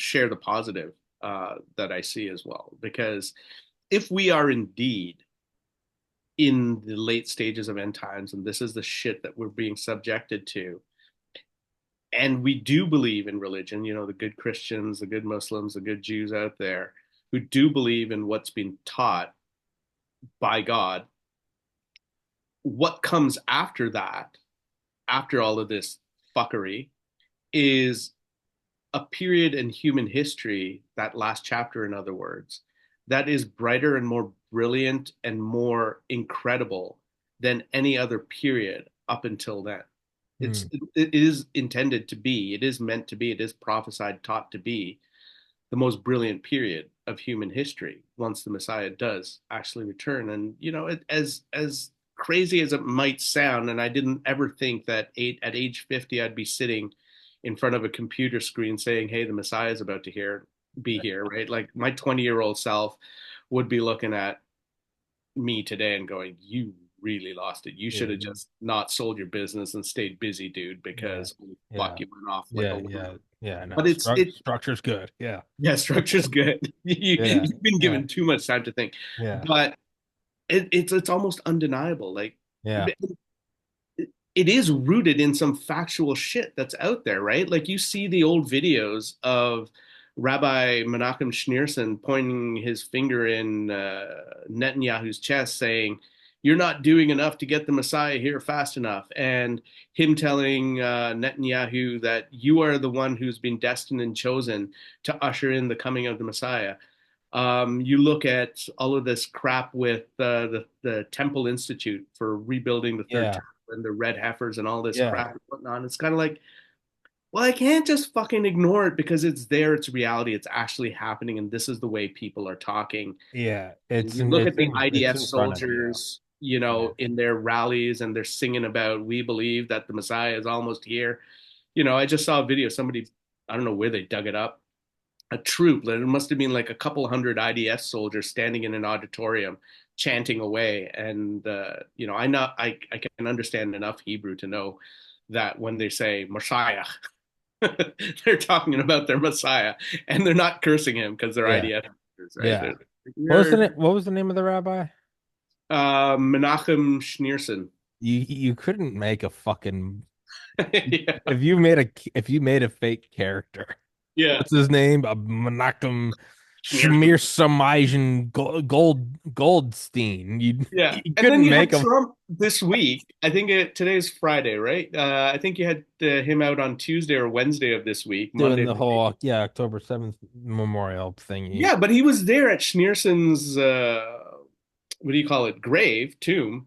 share the positive that I see as well. Because if we are indeed in the late stages of end times, and this is the shit that we're being subjected to, and we do believe in religion, the good Christians, the good Muslims, the good Jews out there who do believe in what's been taught by God, what comes after that, after all of this fuckery, is a period in human history, that last chapter, in other words, that is brighter and more brilliant and more incredible than any other period up until then. hmm, It is intended to be, it is meant to be, it is prophesied, taught to be the most brilliant period of human history once the Messiah does actually return. And as crazy as it might sound, and I didn't ever think that at age 50 I'd be sitting in front of a computer screen saying, "Hey, the Messiah is about to be here," right? Like my 20-year-old self would be looking at me today and going, "You really lost it. You should yeah, have just not sold your business and stayed busy, dude, yeah, because holy fuck, yeah, you went off like a yeah, little." yeah, yeah. No, But structure's good. Yeah, yeah, structure's good. yeah, You've been yeah, given too much time to think, yeah, but it's almost undeniable. Like yeah, it is rooted in some factual shit that's out there, right? Like you see the old videos of Rabbi Menachem Schneerson pointing his finger in Netanyahu's chest, saying, "You're not doing enough to get the Messiah here fast enough," and him telling Netanyahu that you are the one who's been destined and chosen to usher in the coming of the Messiah. You look at all of this crap with the Temple Institute for rebuilding the third yeah, temple and the red heifers and all this yeah, crap and whatnot. It's kind of like, well, I can't just fucking ignore it because it's there, it's reality, it's actually happening, and this is the way people are talking. yeah. And you look at the It's IDF in front of you. soldiers, Yeah, in their rallies, and they're singing about, "We believe that the Messiah is almost here." I just saw a video, somebody, I don't know where they dug it up, a troop. It must have been like a couple hundred IDF soldiers standing in an auditorium chanting away. And I can understand enough Hebrew to know that when they say Messiah, they're talking about their Messiah, and they're not cursing him because they're yeah, IDF soldiers, right? yeah. You're What was the name of the rabbi? Menachem Schneerson. You couldn't make a fucking Yeah, if you made a fake character. yeah, What's his name? Menachem Schneerson. Goldstein. Yeah, You and then couldn't you had make him. Trump this week. I think today's Friday, right? I think you had him out on Tuesday or Wednesday of this week, Doing Monday. the whole October 7th memorial thingy. Yeah, but he was there at Schneerson's what do you call it, grave, tomb,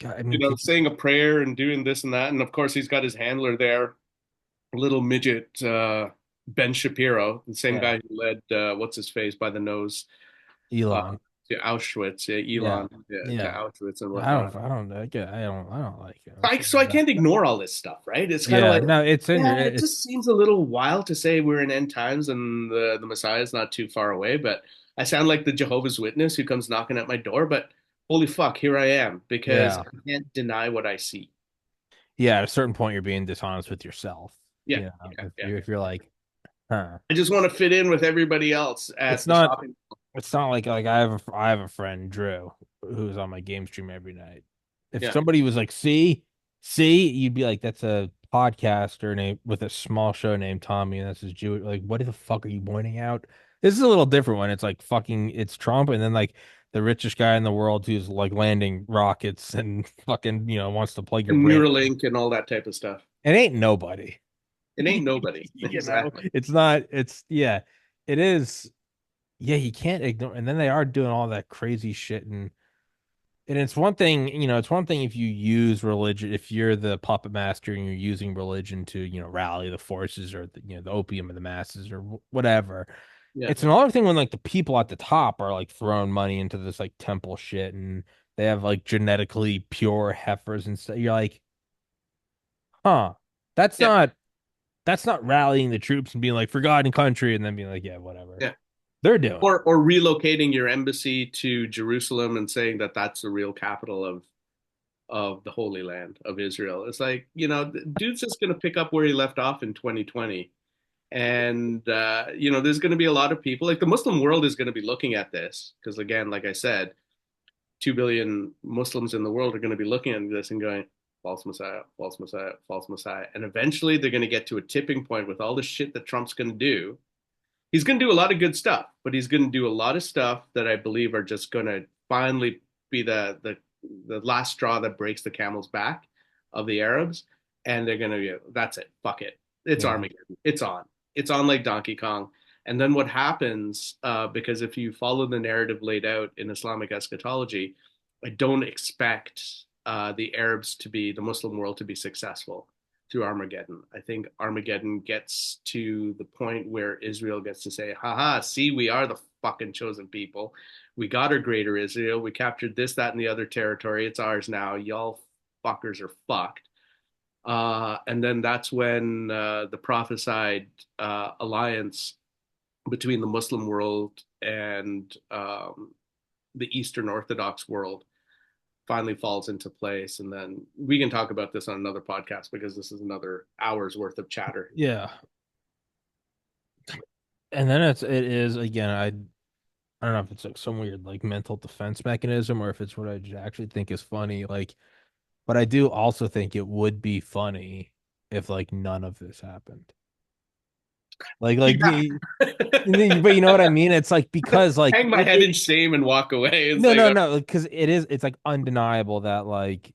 God, I mean, could saying a prayer and doing this and that. And of course, he's got his handler there, little midget Ben Shapiro, the same yeah, guy who led what's his face by the nose uh, Elon. to Auschwitz, yeah, Yeah, Elon, yeah, to yeah. Auschwitz and whatnot. I don't like it. So I can't ignore all this stuff, right? It's kind of Yeah, like, no, it's in your, yeah, it just seems a little wild to say we're in end times and the Messiah is not too far away. But I sound like the Jehovah's Witness who comes knocking at my door. But holy fuck, here I am because yeah, I can't deny what I see. yeah. At a certain point, you're being dishonest with yourself. Yeah, You know, yeah, yeah. if you're like, huh, I just want to fit in with everybody else it's at the not, shopping. it's not like I have a friend Drew who's on my game stream every night. If Yeah, somebody was like, see, you'd be like, that's a podcaster name with a small show named Tommy, and that's his Jewish. Like, what the fuck are you pointing out? This is a little different when it's like fucking, it's Trump, and then like the richest guy in the world who's like landing rockets and fucking, wants to plug your and brain. Neuralink and all that type of stuff. It ain't nobody. It ain't nobody. Exactly. It's not, yeah, it is. Yeah, you can't ignore, and then they are doing all that crazy shit, and it's one thing, it's one thing if you use religion, if you're the puppet master and you're using religion to, rally the forces or the opium of the masses or whatever. Yeah. It's another thing when like the people at the top are like throwing money into this like temple shit and they have like genetically pure heifers and stuff. You're like, huh, that's Yeah. not that's not rallying the troops and being like forgotten country and then being like, yeah, whatever. Yeah. They're doing it. Or relocating your embassy to Jerusalem and saying that that's the real capital of the Holy Land of Israel. It's like, dude's just going to pick up where he left off in 2020. And, there's going to be a lot of people, like the Muslim world is going to be looking at this because, again, like I said, 2 billion Muslims in the world are going to be looking at this and going, false Messiah, false Messiah, false Messiah. And eventually they're going to get to a tipping point with all the shit that Trump's going to do. He's going to do a lot of good stuff, but he's going to do a lot of stuff that I believe are just going to finally be the last straw that breaks the camel's back of the Arabs, and they're going to be that's it, fuck it, it's Yeah. Armageddon, it's on like Donkey Kong. And then what happens? Because if you follow the narrative laid out in Islamic eschatology, I don't expect the Muslim world to be successful through Armageddon. I think Armageddon gets to the point where Israel gets to say, haha, see, we are the fucking chosen people. We got our greater Israel. We captured this, that, and the other territory. It's ours now. Y'all fuckers are fucked. And then that's when the prophesied alliance between the Muslim world and the Eastern Orthodox world finally falls into place. And then we can talk about this on another podcast because this is another hour's worth of chatter. Yeah. And then it is again, I don't know if it's like some weird like mental defense mechanism or if it's what I actually think is funny. Like, but I do also think it would be funny if like none of this happened. Like the, but you know what I mean? It's like because like Hang my head in shame and walk away. It's no, like, no, because it's like undeniable that like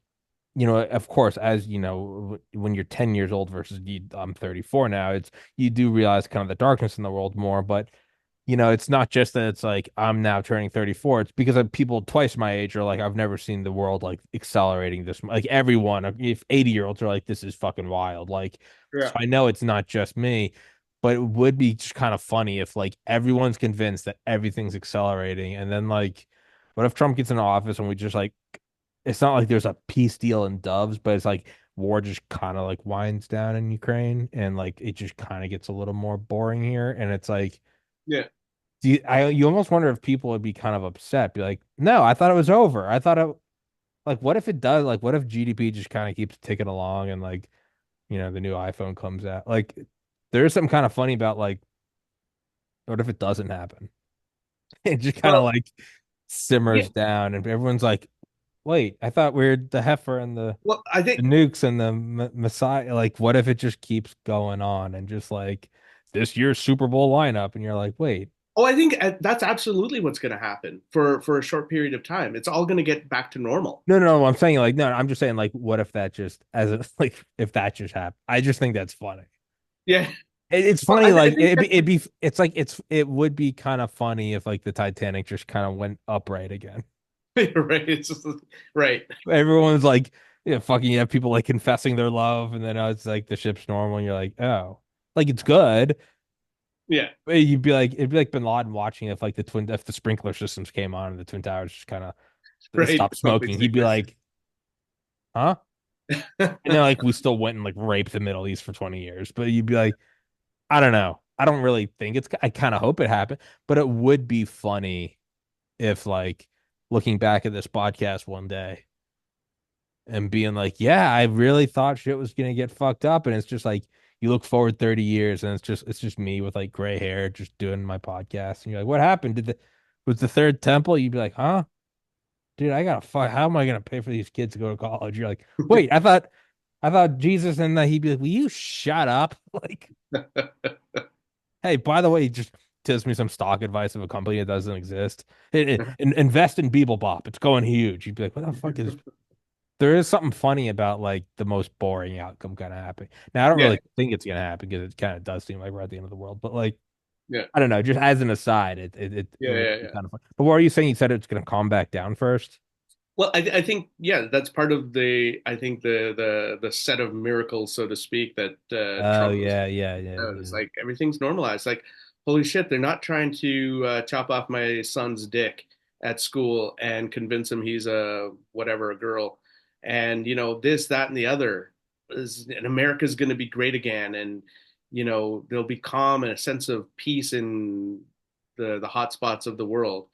of course, as you know, when you're 10 years old versus I'm 34 now, you do realize kind of the darkness in the world more, but it's not just that it's like I'm now turning 34. It's because of people twice my age are like, I've never seen the world like accelerating this. Like everyone, if 80-year-olds are like, this is fucking wild. Like, so yeah, I know it's not just me, but it would be just kind of funny if like everyone's convinced that everything's accelerating. And then like, what if Trump gets into office and we just like, it's not like there's a peace deal in doves, but it's like war just kind of like winds down in Ukraine and like it just kind of gets a little more boring here. And it's like, yeah, you almost wonder if people would be kind of upset, be like, no, I thought it was over. I thought it like what if it does? Like what if GDP just kind of keeps ticking along and like, the new iPhone comes out? Like there's something kind of funny about like what if it doesn't happen? It just kind of well, like yeah, simmers down and everyone's like, wait, I thought we're the heifer and well, I the think, nukes and the Messiah. Like what if it just keeps going on and just like this year's Super Bowl lineup and you're like, wait. oh, I think that's absolutely what's going to happen for a short period of time. It's all going to get back to normal. No. I'm saying like no. I'm just saying like, what if that just as a like if that just happened? I just think that's funny. Yeah, It's well, funny I like think that it's like it would be kind of funny if like the Titanic just kind of went upright again. Right. It's just, right. Everyone's like, yeah, fucking, you have people like confessing their love, and then it's like the ship's normal, and you're like, oh, like it's good. Yeah. But you'd be like, it'd be like Bin Laden watching if like if the sprinkler systems came on and the Twin Towers just kind of Right. stopped Pumping smoking. He'd be cigarettes. like, huh? And then like we still went and like raped the Middle East for 20 years. But you'd be like, I don't know. I don't really think it's, I kind of hope it happened, but it would be funny if like looking back at this podcast one day and being like, yeah, I really thought shit was gonna get fucked up. And it's just like you look forward 30 years and it's just me with like gray hair just doing my podcast. And you're like, what happened? Was the third temple? You'd be like, huh? Dude, I gotta fuck. How am I gonna pay for these kids to go to college? You're like, wait, I thought Jesus, and he'd be like, will you shut up? Like, hey, by the way, just tells me some stock advice of a company that doesn't exist. Invest in Beeblebop. It's going huge. You'd be like, what the fuck is, there is something funny about like the most boring outcome kind of happening. Now, I don't Yeah. really think it's gonna happen because it kind of does seem like we're at the end of the world. But like, Yeah. I don't know. Just as an aside, it Yeah. would Yeah. be Yeah. kind of fun. But what are you saying? You said it's gonna calm back down first. Well, I think yeah, that's part of the I think the set of miracles, so to speak, that Oh Trump was yeah, yeah, yeah, out. It's yeah. like everything's normalized. Like, holy shit, they're not trying to chop off my son's dick at school and convince him he's a whatever a girl, and this, that, and the other and America's going to be great again, and there'll be calm and a sense of peace in the hot spots of the world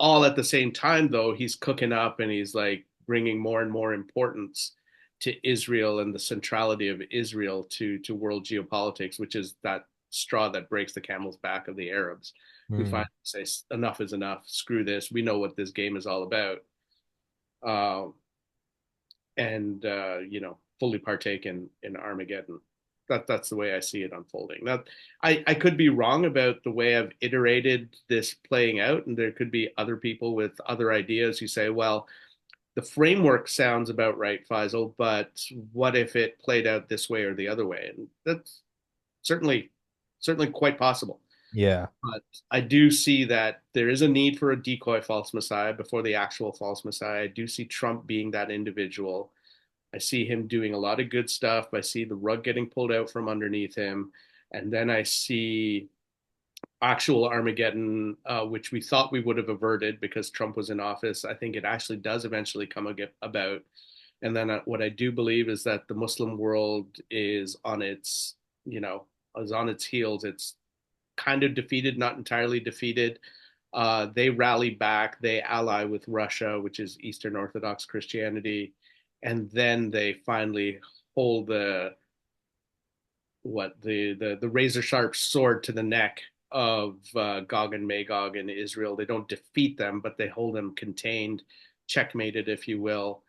all at the same time. Though he's cooking up and he's like bringing more and more importance to Israel and the centrality of Israel to world geopolitics, which is that straw that breaks the camel's back of the Arabs, who Hmm. finally say enough is enough, screw this, we know what this game is all about, uh, and fully partake in Armageddon. That's the way I see it unfolding. That I could be wrong about the way I've iterated this playing out, and there could be other people with other ideas who say, well, the framework sounds about right, Faisal, but what if it played out this way or the other way? And that's certainly certainly quite possible. Yeah. But I do see that there is a need for a decoy false messiah before the actual false messiah. I do see Trump being that individual. I see him doing a lot of good stuff. I see the rug getting pulled out from underneath him. And then I see actual Armageddon, which we thought we would have averted because Trump was in office. I think it actually does eventually come about. And then what I do believe is that the Muslim world you know, is on its heels. It's kind of defeated, not entirely defeated. They rally back. They ally with Russia, which is Eastern Orthodox Christianity, and then they finally hold the razor sharp sword to the neck of Gog and Magog in Israel. They don't defeat them, but they hold them contained, checkmated, if you will.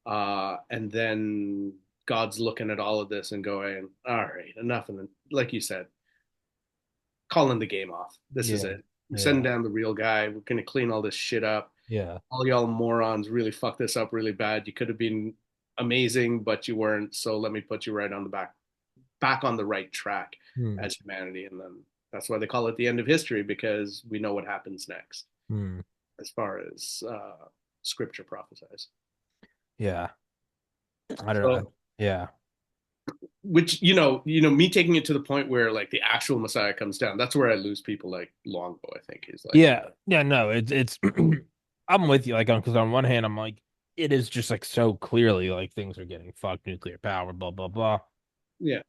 And then God's looking at all of this and going, "All right, enough." And then, like you said, calling the game off. This is Yeah. it. We're sending Yeah. down the real guy. We're gonna clean all this shit up. Yeah. All y'all morons really fucked this up really bad. You could have been amazing, but you weren't. So let me put you right on the back on the right track Hmm. as humanity. And then that's why they call it the end of history, because we know what happens next Hmm. as far as scripture prophesies. Yeah. I don't know. So, Yeah. which me taking it to the point where like the actual Messiah comes down, that's where I lose people like Longbow. I think is like, Yeah. Yeah. No, it's I'm with you. Like, because on one hand, I'm like, it is just like so clearly like things are getting fucked, nuclear power, blah blah blah. yeah,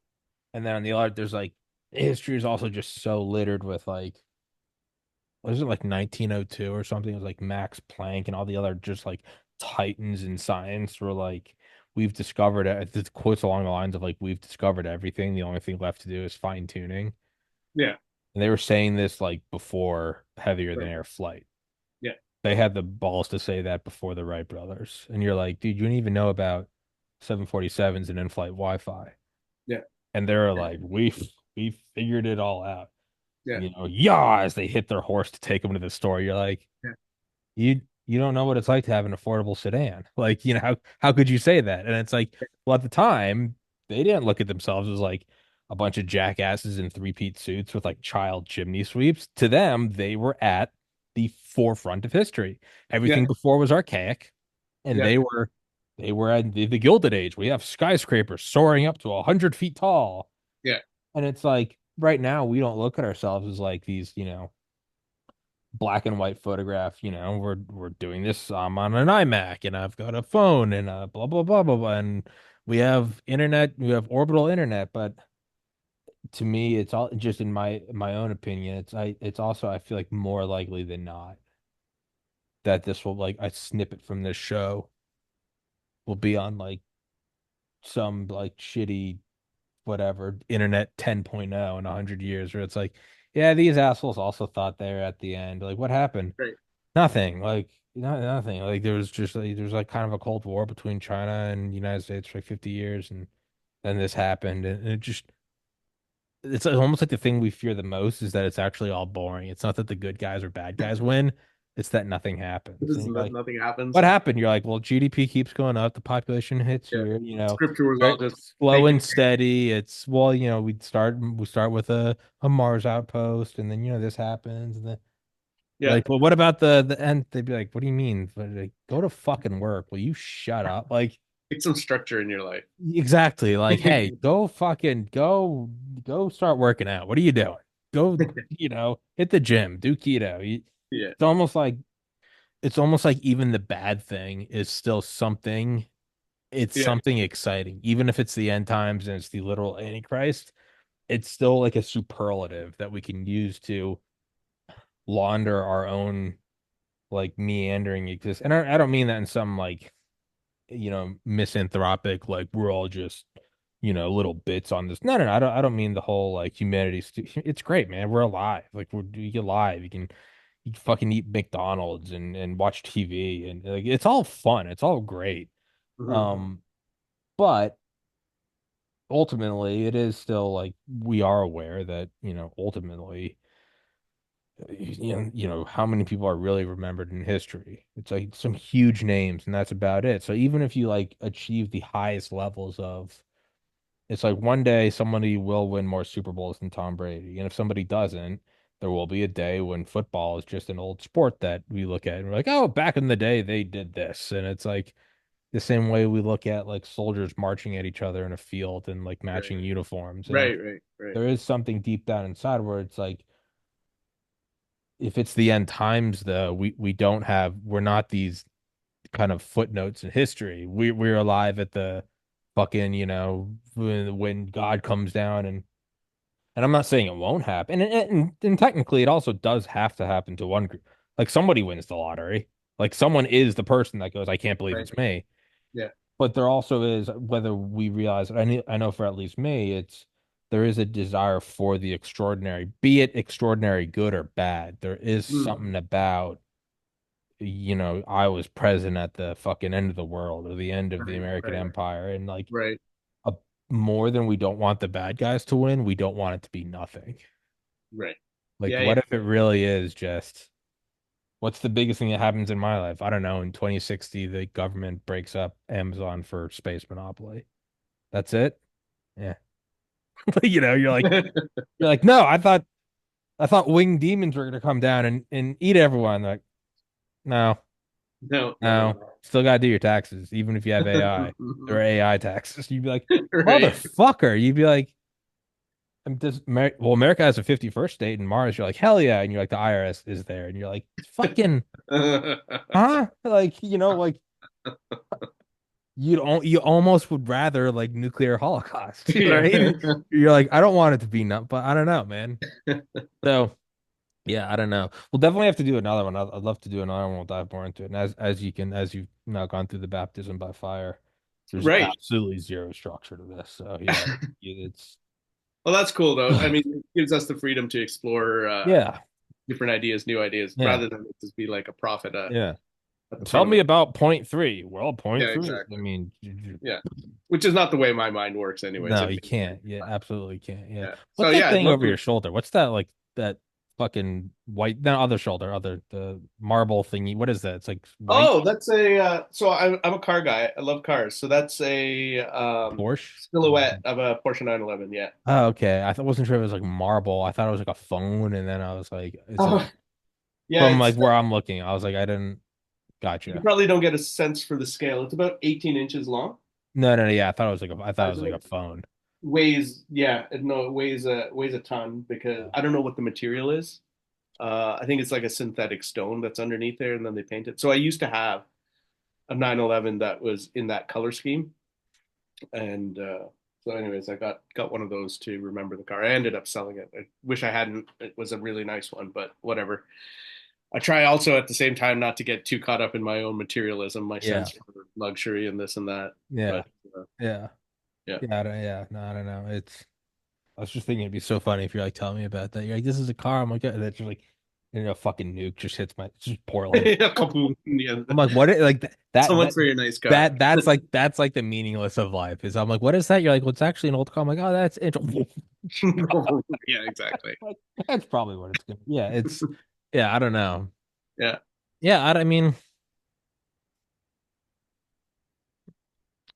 And then on the other, there's like history is also just so littered with like, was it like 1902 or something? It was like Max Planck and all the other just like titans in science were like, we've discovered it. The quotes along the lines of like, we've discovered everything. The only thing left to do is fine tuning. yeah, And they were saying this like before heavier than right, air flight. yeah, They had the balls to say that before the Wright brothers. And you're like, dude, you didn't even know about 747s and in-flight Wi-Fi. yeah, And they're like, we figured it all out. yeah, Yeah, as they hit their horse to take them to the store. You're like, yeah, you don't know what it's like to have an affordable sedan. Like, how could you say that? And it's like, well, at the time, they didn't look at themselves as like a bunch of jackasses in three-piece suits with like child chimney sweeps. To them, they were at the forefront of history. Yeah. Everything before was archaic, and Yeah. they were at the Gilded Age. We have skyscrapers soaring up to 100 feet tall, Yeah. and it's like right now we don't look at ourselves as like these, black and white photograph. We're doing this. I'm on an iMac, and I've got a phone, and blah blah blah blah blah, and we have internet. We have orbital internet, but to me, it's all just in my own opinion. It's also I feel like more likely than not that this will like a snippet from this show will be on like some like shitty whatever internet 10.0 in 100 years where it's like, yeah, these assholes also thought they were at the end. Like, what happened? Right. Nothing. Like, nothing. Like, there was like kind of a Cold War between China and the United States for like 50 years, and then this happened, and it just it's almost like the thing we fear the most is that it's actually all boring. It's not that the good guys or bad guys win, it's that nothing happens. And you're like, Nothing happens. what happened? You're like, well, GDP keeps going up, the population hits Yeah. here, Scripture was very all just slow taken. and steady. It's well, we start with a Mars outpost, and then this happens, and then you're Yeah. like, well, what about the end? They'd be like, what do you mean? But like, go to fucking work. Will you shut up? Like, Take some structure in your life. exactly. Like, hey, go fucking go start working out. What are you doing? Go, hit the gym, do keto. Yeah. It's almost like even the bad thing is still something. It's Yeah. something exciting, even if it's the end times and it's the literal Antichrist. It's still like a superlative that we can use to launder our own like meandering existence. And I don't mean that in some like misanthropic, like we're all just, little bits on this. No, no, no. I don't mean the whole like humanity. It's great, man. We're alive. Like you get alive. You can fucking eat McDonald's and watch TV and like it's all fun. It's all great. Mhm. Um, but ultimately, it is still like we are aware that ultimately, how many people are really remembered in history. It's like some huge names, and that's about it. So even if you like achieve the highest levels of, it's like one day somebody will win more Super Bowls than Tom Brady, and if somebody doesn't, there will be a day when football is just an old sport that we look at and we're like, oh, back in the day they did this, and it's like the same way we look at like soldiers marching at each other in a field and like Right. matching uniforms, and Right. like Right. Right. there is something deep down inside where it's like if it's the end times though, we're not these kind of footnotes in history. We're alive at the fucking, when God comes down, and I'm not saying it won't happen. And technically it also does have to happen to one group. Like somebody wins the lottery. Like someone is the person that goes, I can't believe Right. it's me. Yeah. But there also is, whether we realize it, I know for at least me, there is a desire for the extraordinary, be it extraordinary good or bad. There is Mm. something about, I was present at the fucking end of the world or the end of the Right. American Right. Empire. And like Right. a, more than we don't want the bad guys to win, we don't want it to be nothing. Right. Like, Yeah. what Yeah. if it really is just what's the biggest thing that happens in my life? I don't know. In 2060, the government breaks up Amazon for space monopoly. That's it. Yeah. You're like, no, I thought winged demons were gonna come down and eat everyone. Like, no, No. No. No. no. Still gotta do your taxes, even if you have AI. There are AI taxes. You'd be like, Right. motherfucker. You'd be like, well, America has a 51st state in Mars. You're like, hell yeah. And you're like, the IRS is there. And you're like, fucking, huh? Like, like you almost would rather like nuclear holocaust. You know what I Yeah. mean? You're like, I don't want it to be nut, but I don't know, man. So yeah, I don't know. We'll definitely have to do another one. I'd love to do another one. We'll dive more into it. And as you've now gone through the baptism by fire, there's Right. absolutely zero structure to this. So yeah, it's Well, that's cool though. I mean, it gives us the freedom to explore yeah, different ideas, new ideas, yeah, rather than just be like a prophet yeah. at the Tell front of me it. about point three. Well, Yeah, point three. I exactly. mean, Yeah, which is not the way my mind works, anyways. no, you can't. Yeah, absolutely can't. Yeah. Yeah. So What's that yeah, I'd thing love over to. your shoulder? What's that like that fucking white, no, other shoulder, the marble thingy. What is that? It's like white Oh, that's a. So I'm a car guy. I love cars. So that's a Porsche. silhouette of a Porsche 911. Yeah. Oh, okay. Wasn't sure it was like marble. I thought it was like a phone, and then I was like, is it? Oh, Yeah, from like it's where I'm looking. I was like, I didn't you gotcha. probably don't get a sense for the scale. It's about 18 inches long. No, no, no, yeah, I thought it was like I thought it Uh, was like a phone. weighs yeah no it weighs a ton because Yeah. I don't know what the material is. I think it's like a synthetic stone that's underneath there, and then they paint it. So I used to have a 911 that was in that color scheme, and so anyways, I got one of those to remember the car. I ended up selling it. I wish I hadn't. It was a really nice one, but whatever. I try also at the same time not to get too caught up in my own materialism, my Yeah. sense for luxury and this and that. Yeah. But uh, Yeah. yeah, Yeah. Yeah. No, I don't know. I was just thinking it'd be so funny if you're like telling me about that. You're like, this is a car. I'm like, yeah. And it's just like, fucking nuke just hits my, it's just Portland. kaboom! Yeah, I'm like, what? Like so much for your nice car. that's like the meaningless of life. Is I'm like, what is that? You're like, well, it's actually an old car. I'm like, oh, that's interesting. Yeah, exactly. Like, that's probably what it's gonna. Yeah, yeah. I don't know. Yeah. Yeah, I mean,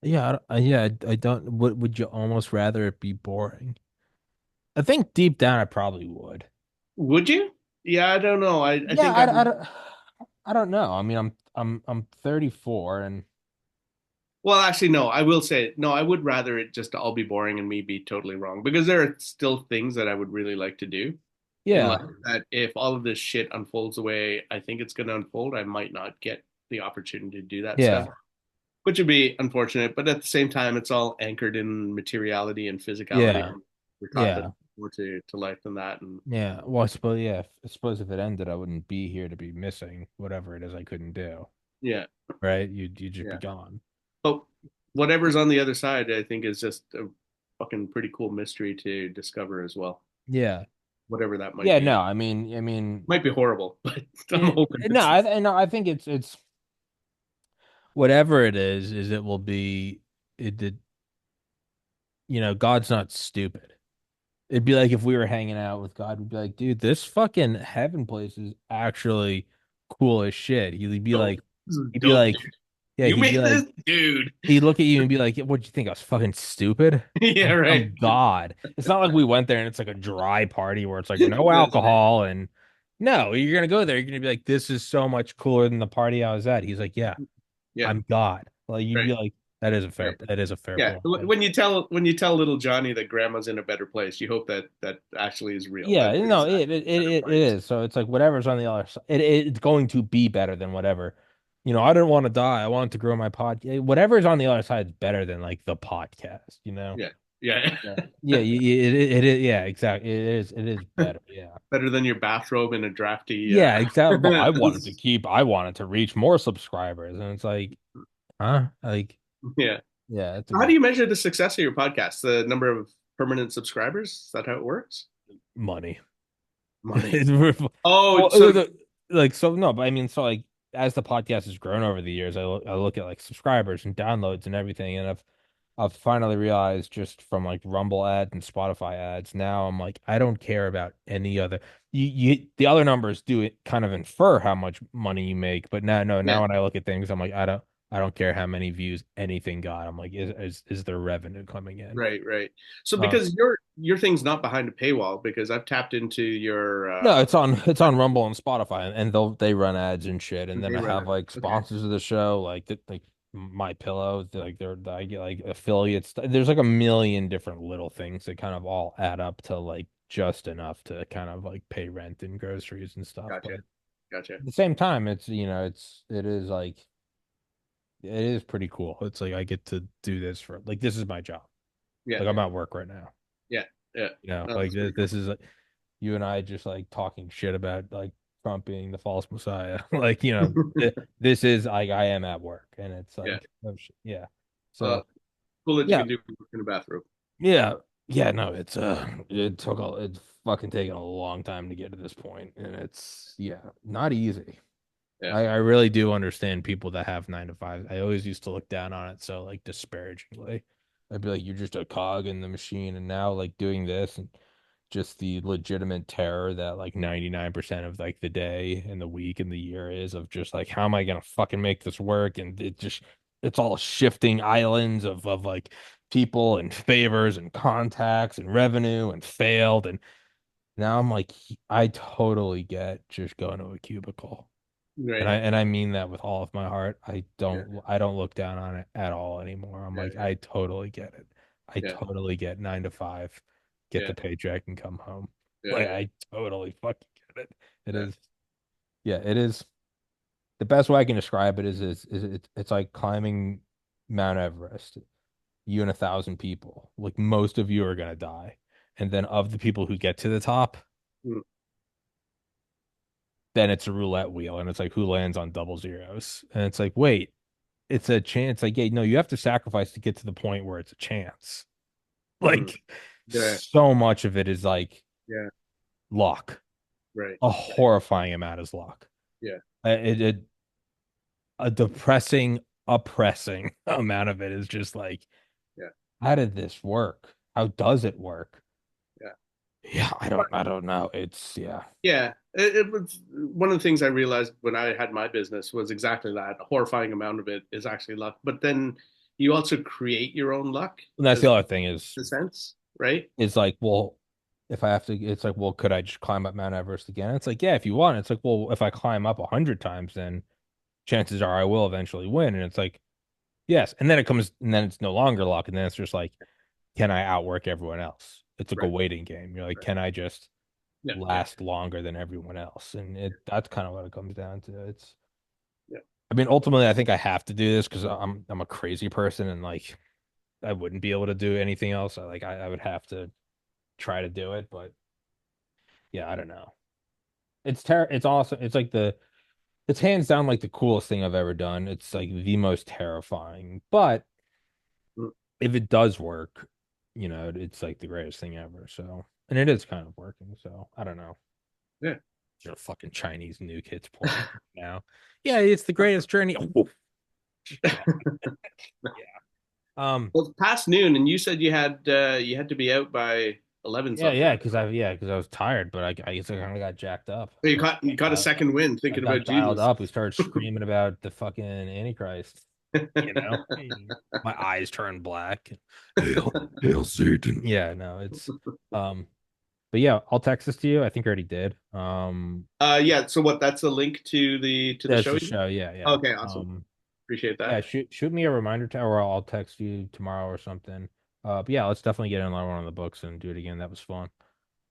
yeah, yeah. I don't. Would you almost rather it be boring? I think deep down, I probably would. Would you? Yeah, I don't know. I Yeah, think I would. I don't know. I mean, I'm 34, and Well, actually, no, I will say no. I would rather it just all be boring and me be totally wrong because there are still things that I would really like to do in life yeah, that if all of this shit unfolds the way I think it's going to unfold, I might not get the opportunity to do that stuff, yeah, which would be unfortunate. But at the same time, it's all anchored in materiality and physicality. yeah, We're taught that yeah, more to life than that. And yeah. Well, I suppose yeah. I suppose if it ended, I wouldn't be here to be missing whatever it is I couldn't do. yeah, Right? You'd just be yeah. gone. But whatever's on the other side, I think is just a fucking pretty cool mystery to discover as well. Yeah, Whatever that might yeah. be. No, I mean, Might be horrible, but I'm hoping no, it's no. I think it's whatever it is it will be. It did. God's not stupid. It'd be like if we were hanging out with God, we'd be like, dude, this fucking heaven place is actually cool as shit. dope. This is He'd be dope, like, dude. yeah, You made this, dude. he'd look at you and be like, what'd you think? I was fucking stupid? Yeah, right. I'm God. It's not like we went there and it's like a dry party where it's like no That's right. alcohol and no, you're gonna go there. You're gonna be like, this is so much cooler than the party I was at. He's like, yeah, Yeah, I'm God. Like you'd right, be like, right. that is a fair Yeah. point. When you tell little Johnny that grandma's in a better place, you hope that that actually is real. Yeah, That there no, is actually a better it place. is. So it's like whatever's on the other side, it's going to be better than whatever. I didn't want to die. I wanted to grow my podcast. Whatever's on the other side is better than like the podcast, you know? Yeah, yeah. Yeah. Yeah, it is. Yeah, exactly. It is better. Yeah. Better than your bathrobe in a drafty. Yeah, exactly. But I wanted to reach more subscribers. And it's like, huh? Like, Yeah. yeah, it's a How do bit you measure the success of your podcast? The number of permanent subscribers? Is that how it works? money. Money. Well, Oh, so like so no, but I mean so like as the podcast has grown over the years, I look at like subscribers and downloads and everything, and I've finally realized just from like Rumble ads and Spotify ads, now I'm like I don't care about any other you the other numbers do it kind of infer how much money you make, but now no, yeah, now when I look at things, I'm like I don't care how many views anything got. I'm like is there revenue coming in? right, right. So Uh, because your thing's not behind a paywall, because I've tapped into your No, it's on Rumble and Spotify, and they run ads and shit. And then they I run have it. like Okay. sponsors of the show, like My Pillow, like I get like affiliates. There's like a million different little things that kind of all add up to like just enough to kind of like pay rent and groceries and stuff. But Gotcha. Gotcha. at the same time, it is like it is pretty cool. It's like I get to do this for like this is my job. Yeah. Like I'm at work right now. Yeah. Yeah. No, Like that's pretty this cool. is you and I just like talking shit about like Trump being the false messiah. Like, this is like I am at work and it's Yeah. like oh shit. Yeah. Uh, So cool that you yeah, can do in a bathroom. yeah, yeah, no, it's fucking taken a long time to get to this point and it's not easy. Yeah. I really do understand people that have 9 to 5. I always used to look down on it so like disparagingly. I'd be like, you're just a cog in the machine, and now like doing this and just the legitimate terror that like 99% of like the day and the week and the year is of just like how am I gonna fucking make this work? And it's all shifting islands of like people and favors and contacts and revenue and failed and Now I'm like, I totally get just going to a cubicle. And Right. I mean that with all of my heart. Yeah. I don't look down on it at all anymore. I'm Yeah. like, Yeah. I totally get it. I Yeah. totally get 9 to 5, get Yeah. the paycheck and come home. Yeah. Like Yeah. I totally fucking get it. It Yeah. is, yeah, it is. The best way I can describe it is it's like climbing Mount Everest. You and 1,000 people. Like most of you are gonna die. And then of the people who get to the top, Mm, then it's a roulette wheel and it's like who lands on double zeros. And it's like, wait, it's a chance. Like, yeah, no, you have to sacrifice to get to the point where it's a chance. mm. Like, Yeah. so much of it is like Yeah. luck. Right. A horrifying amount is luck. Yeah. It a depressing, oppressing amount of it is just like, Yeah. how did this work? How does it work? Yeah. Yeah, I don't know. It's yeah. Yeah, it was one of the things I realized when I had my business was exactly that. A horrifying amount of it is actually luck, but then you also create your own luck And that's as the other thing a sense, right? is like, well, if I have to, it's like, well, could I just climb up Mount Everest again? It's like, yeah, if you want. It's like, well, if I climb up 100 times, then chances are I will eventually win. And it's like, yes. And then it comes, and then it's no longer luck. And then it's just like, can I outwork everyone else? It's like a Right, waiting game. You're like, right. can I just Yeah, yeah, last longer than everyone else? And that's kind of what it comes down to. yeah. I mean, ultimately, I think I have to do this because I'm a crazy person and like I wouldn't be able to do anything else. I would have to try to do it, but yeah, I don't know. It's awesome. It's hands down like the coolest thing I've ever done. It's like the most terrifying. But Mm, if it does work, it's like the greatest thing ever. So, and it is kind of working. So, I don't know. yeah. There's a fucking Chinese nuke hits port now. Yeah, it's the greatest journey. Oh, yeah. Yeah. Well, it's past noon, and you had to be out by 11 Yeah, something. because I was tired, but I guess I kind of got jacked up. So you caught a second wind I thinking about got dialed Jesus. up. We started screaming about the fucking Antichrist. You know, my eyes turned black. Hail Satan. Yeah, no, but yeah, I'll text this to you. I think I already did. Yeah. So what? That's the link to the That's show. the show. Yeah, yeah. Okay, awesome. Appreciate Yeah. that. Shoot me a reminder to, or I'll text you tomorrow or something. But yeah, let's definitely get another one of the books and do it again. That was fun.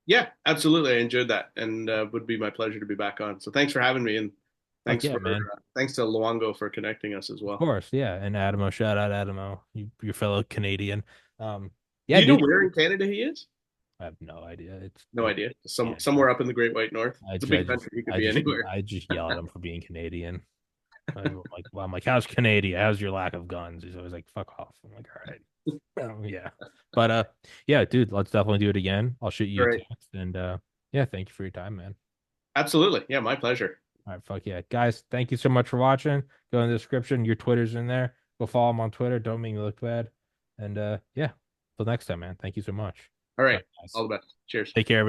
Yeah, absolutely. I enjoyed that, and would be my pleasure to be back on. So thanks for having me, and Fuck yeah, man. thanks to Luongo for connecting us as Of well. course, yeah. And Adamo, shout out Adamo, your fellow Canadian. Do Yeah, you know dude. where in Canada he is? I have no idea. No idea. Yeah, Somewhere up in the Great White North. It's a big country. He could be anywhere. I just yell at him for being Canadian. I'm like, how's Canada? How's your lack of guns? He's always like, fuck off. I'm like, all right. Yeah. But yeah, dude, let's definitely do it again. I'll shoot you All a right. text and yeah, thank you for your time, man. Absolutely. Yeah, my pleasure. All right, fuck yeah. Guys, thank you so much for watching. Go in the description. Your Twitter's in there. Go follow him on Twitter. Don't make me look bad. And yeah, till next time, man. Thank you so much. All All right. right, guys. All the best. Cheers. Take care, everybody.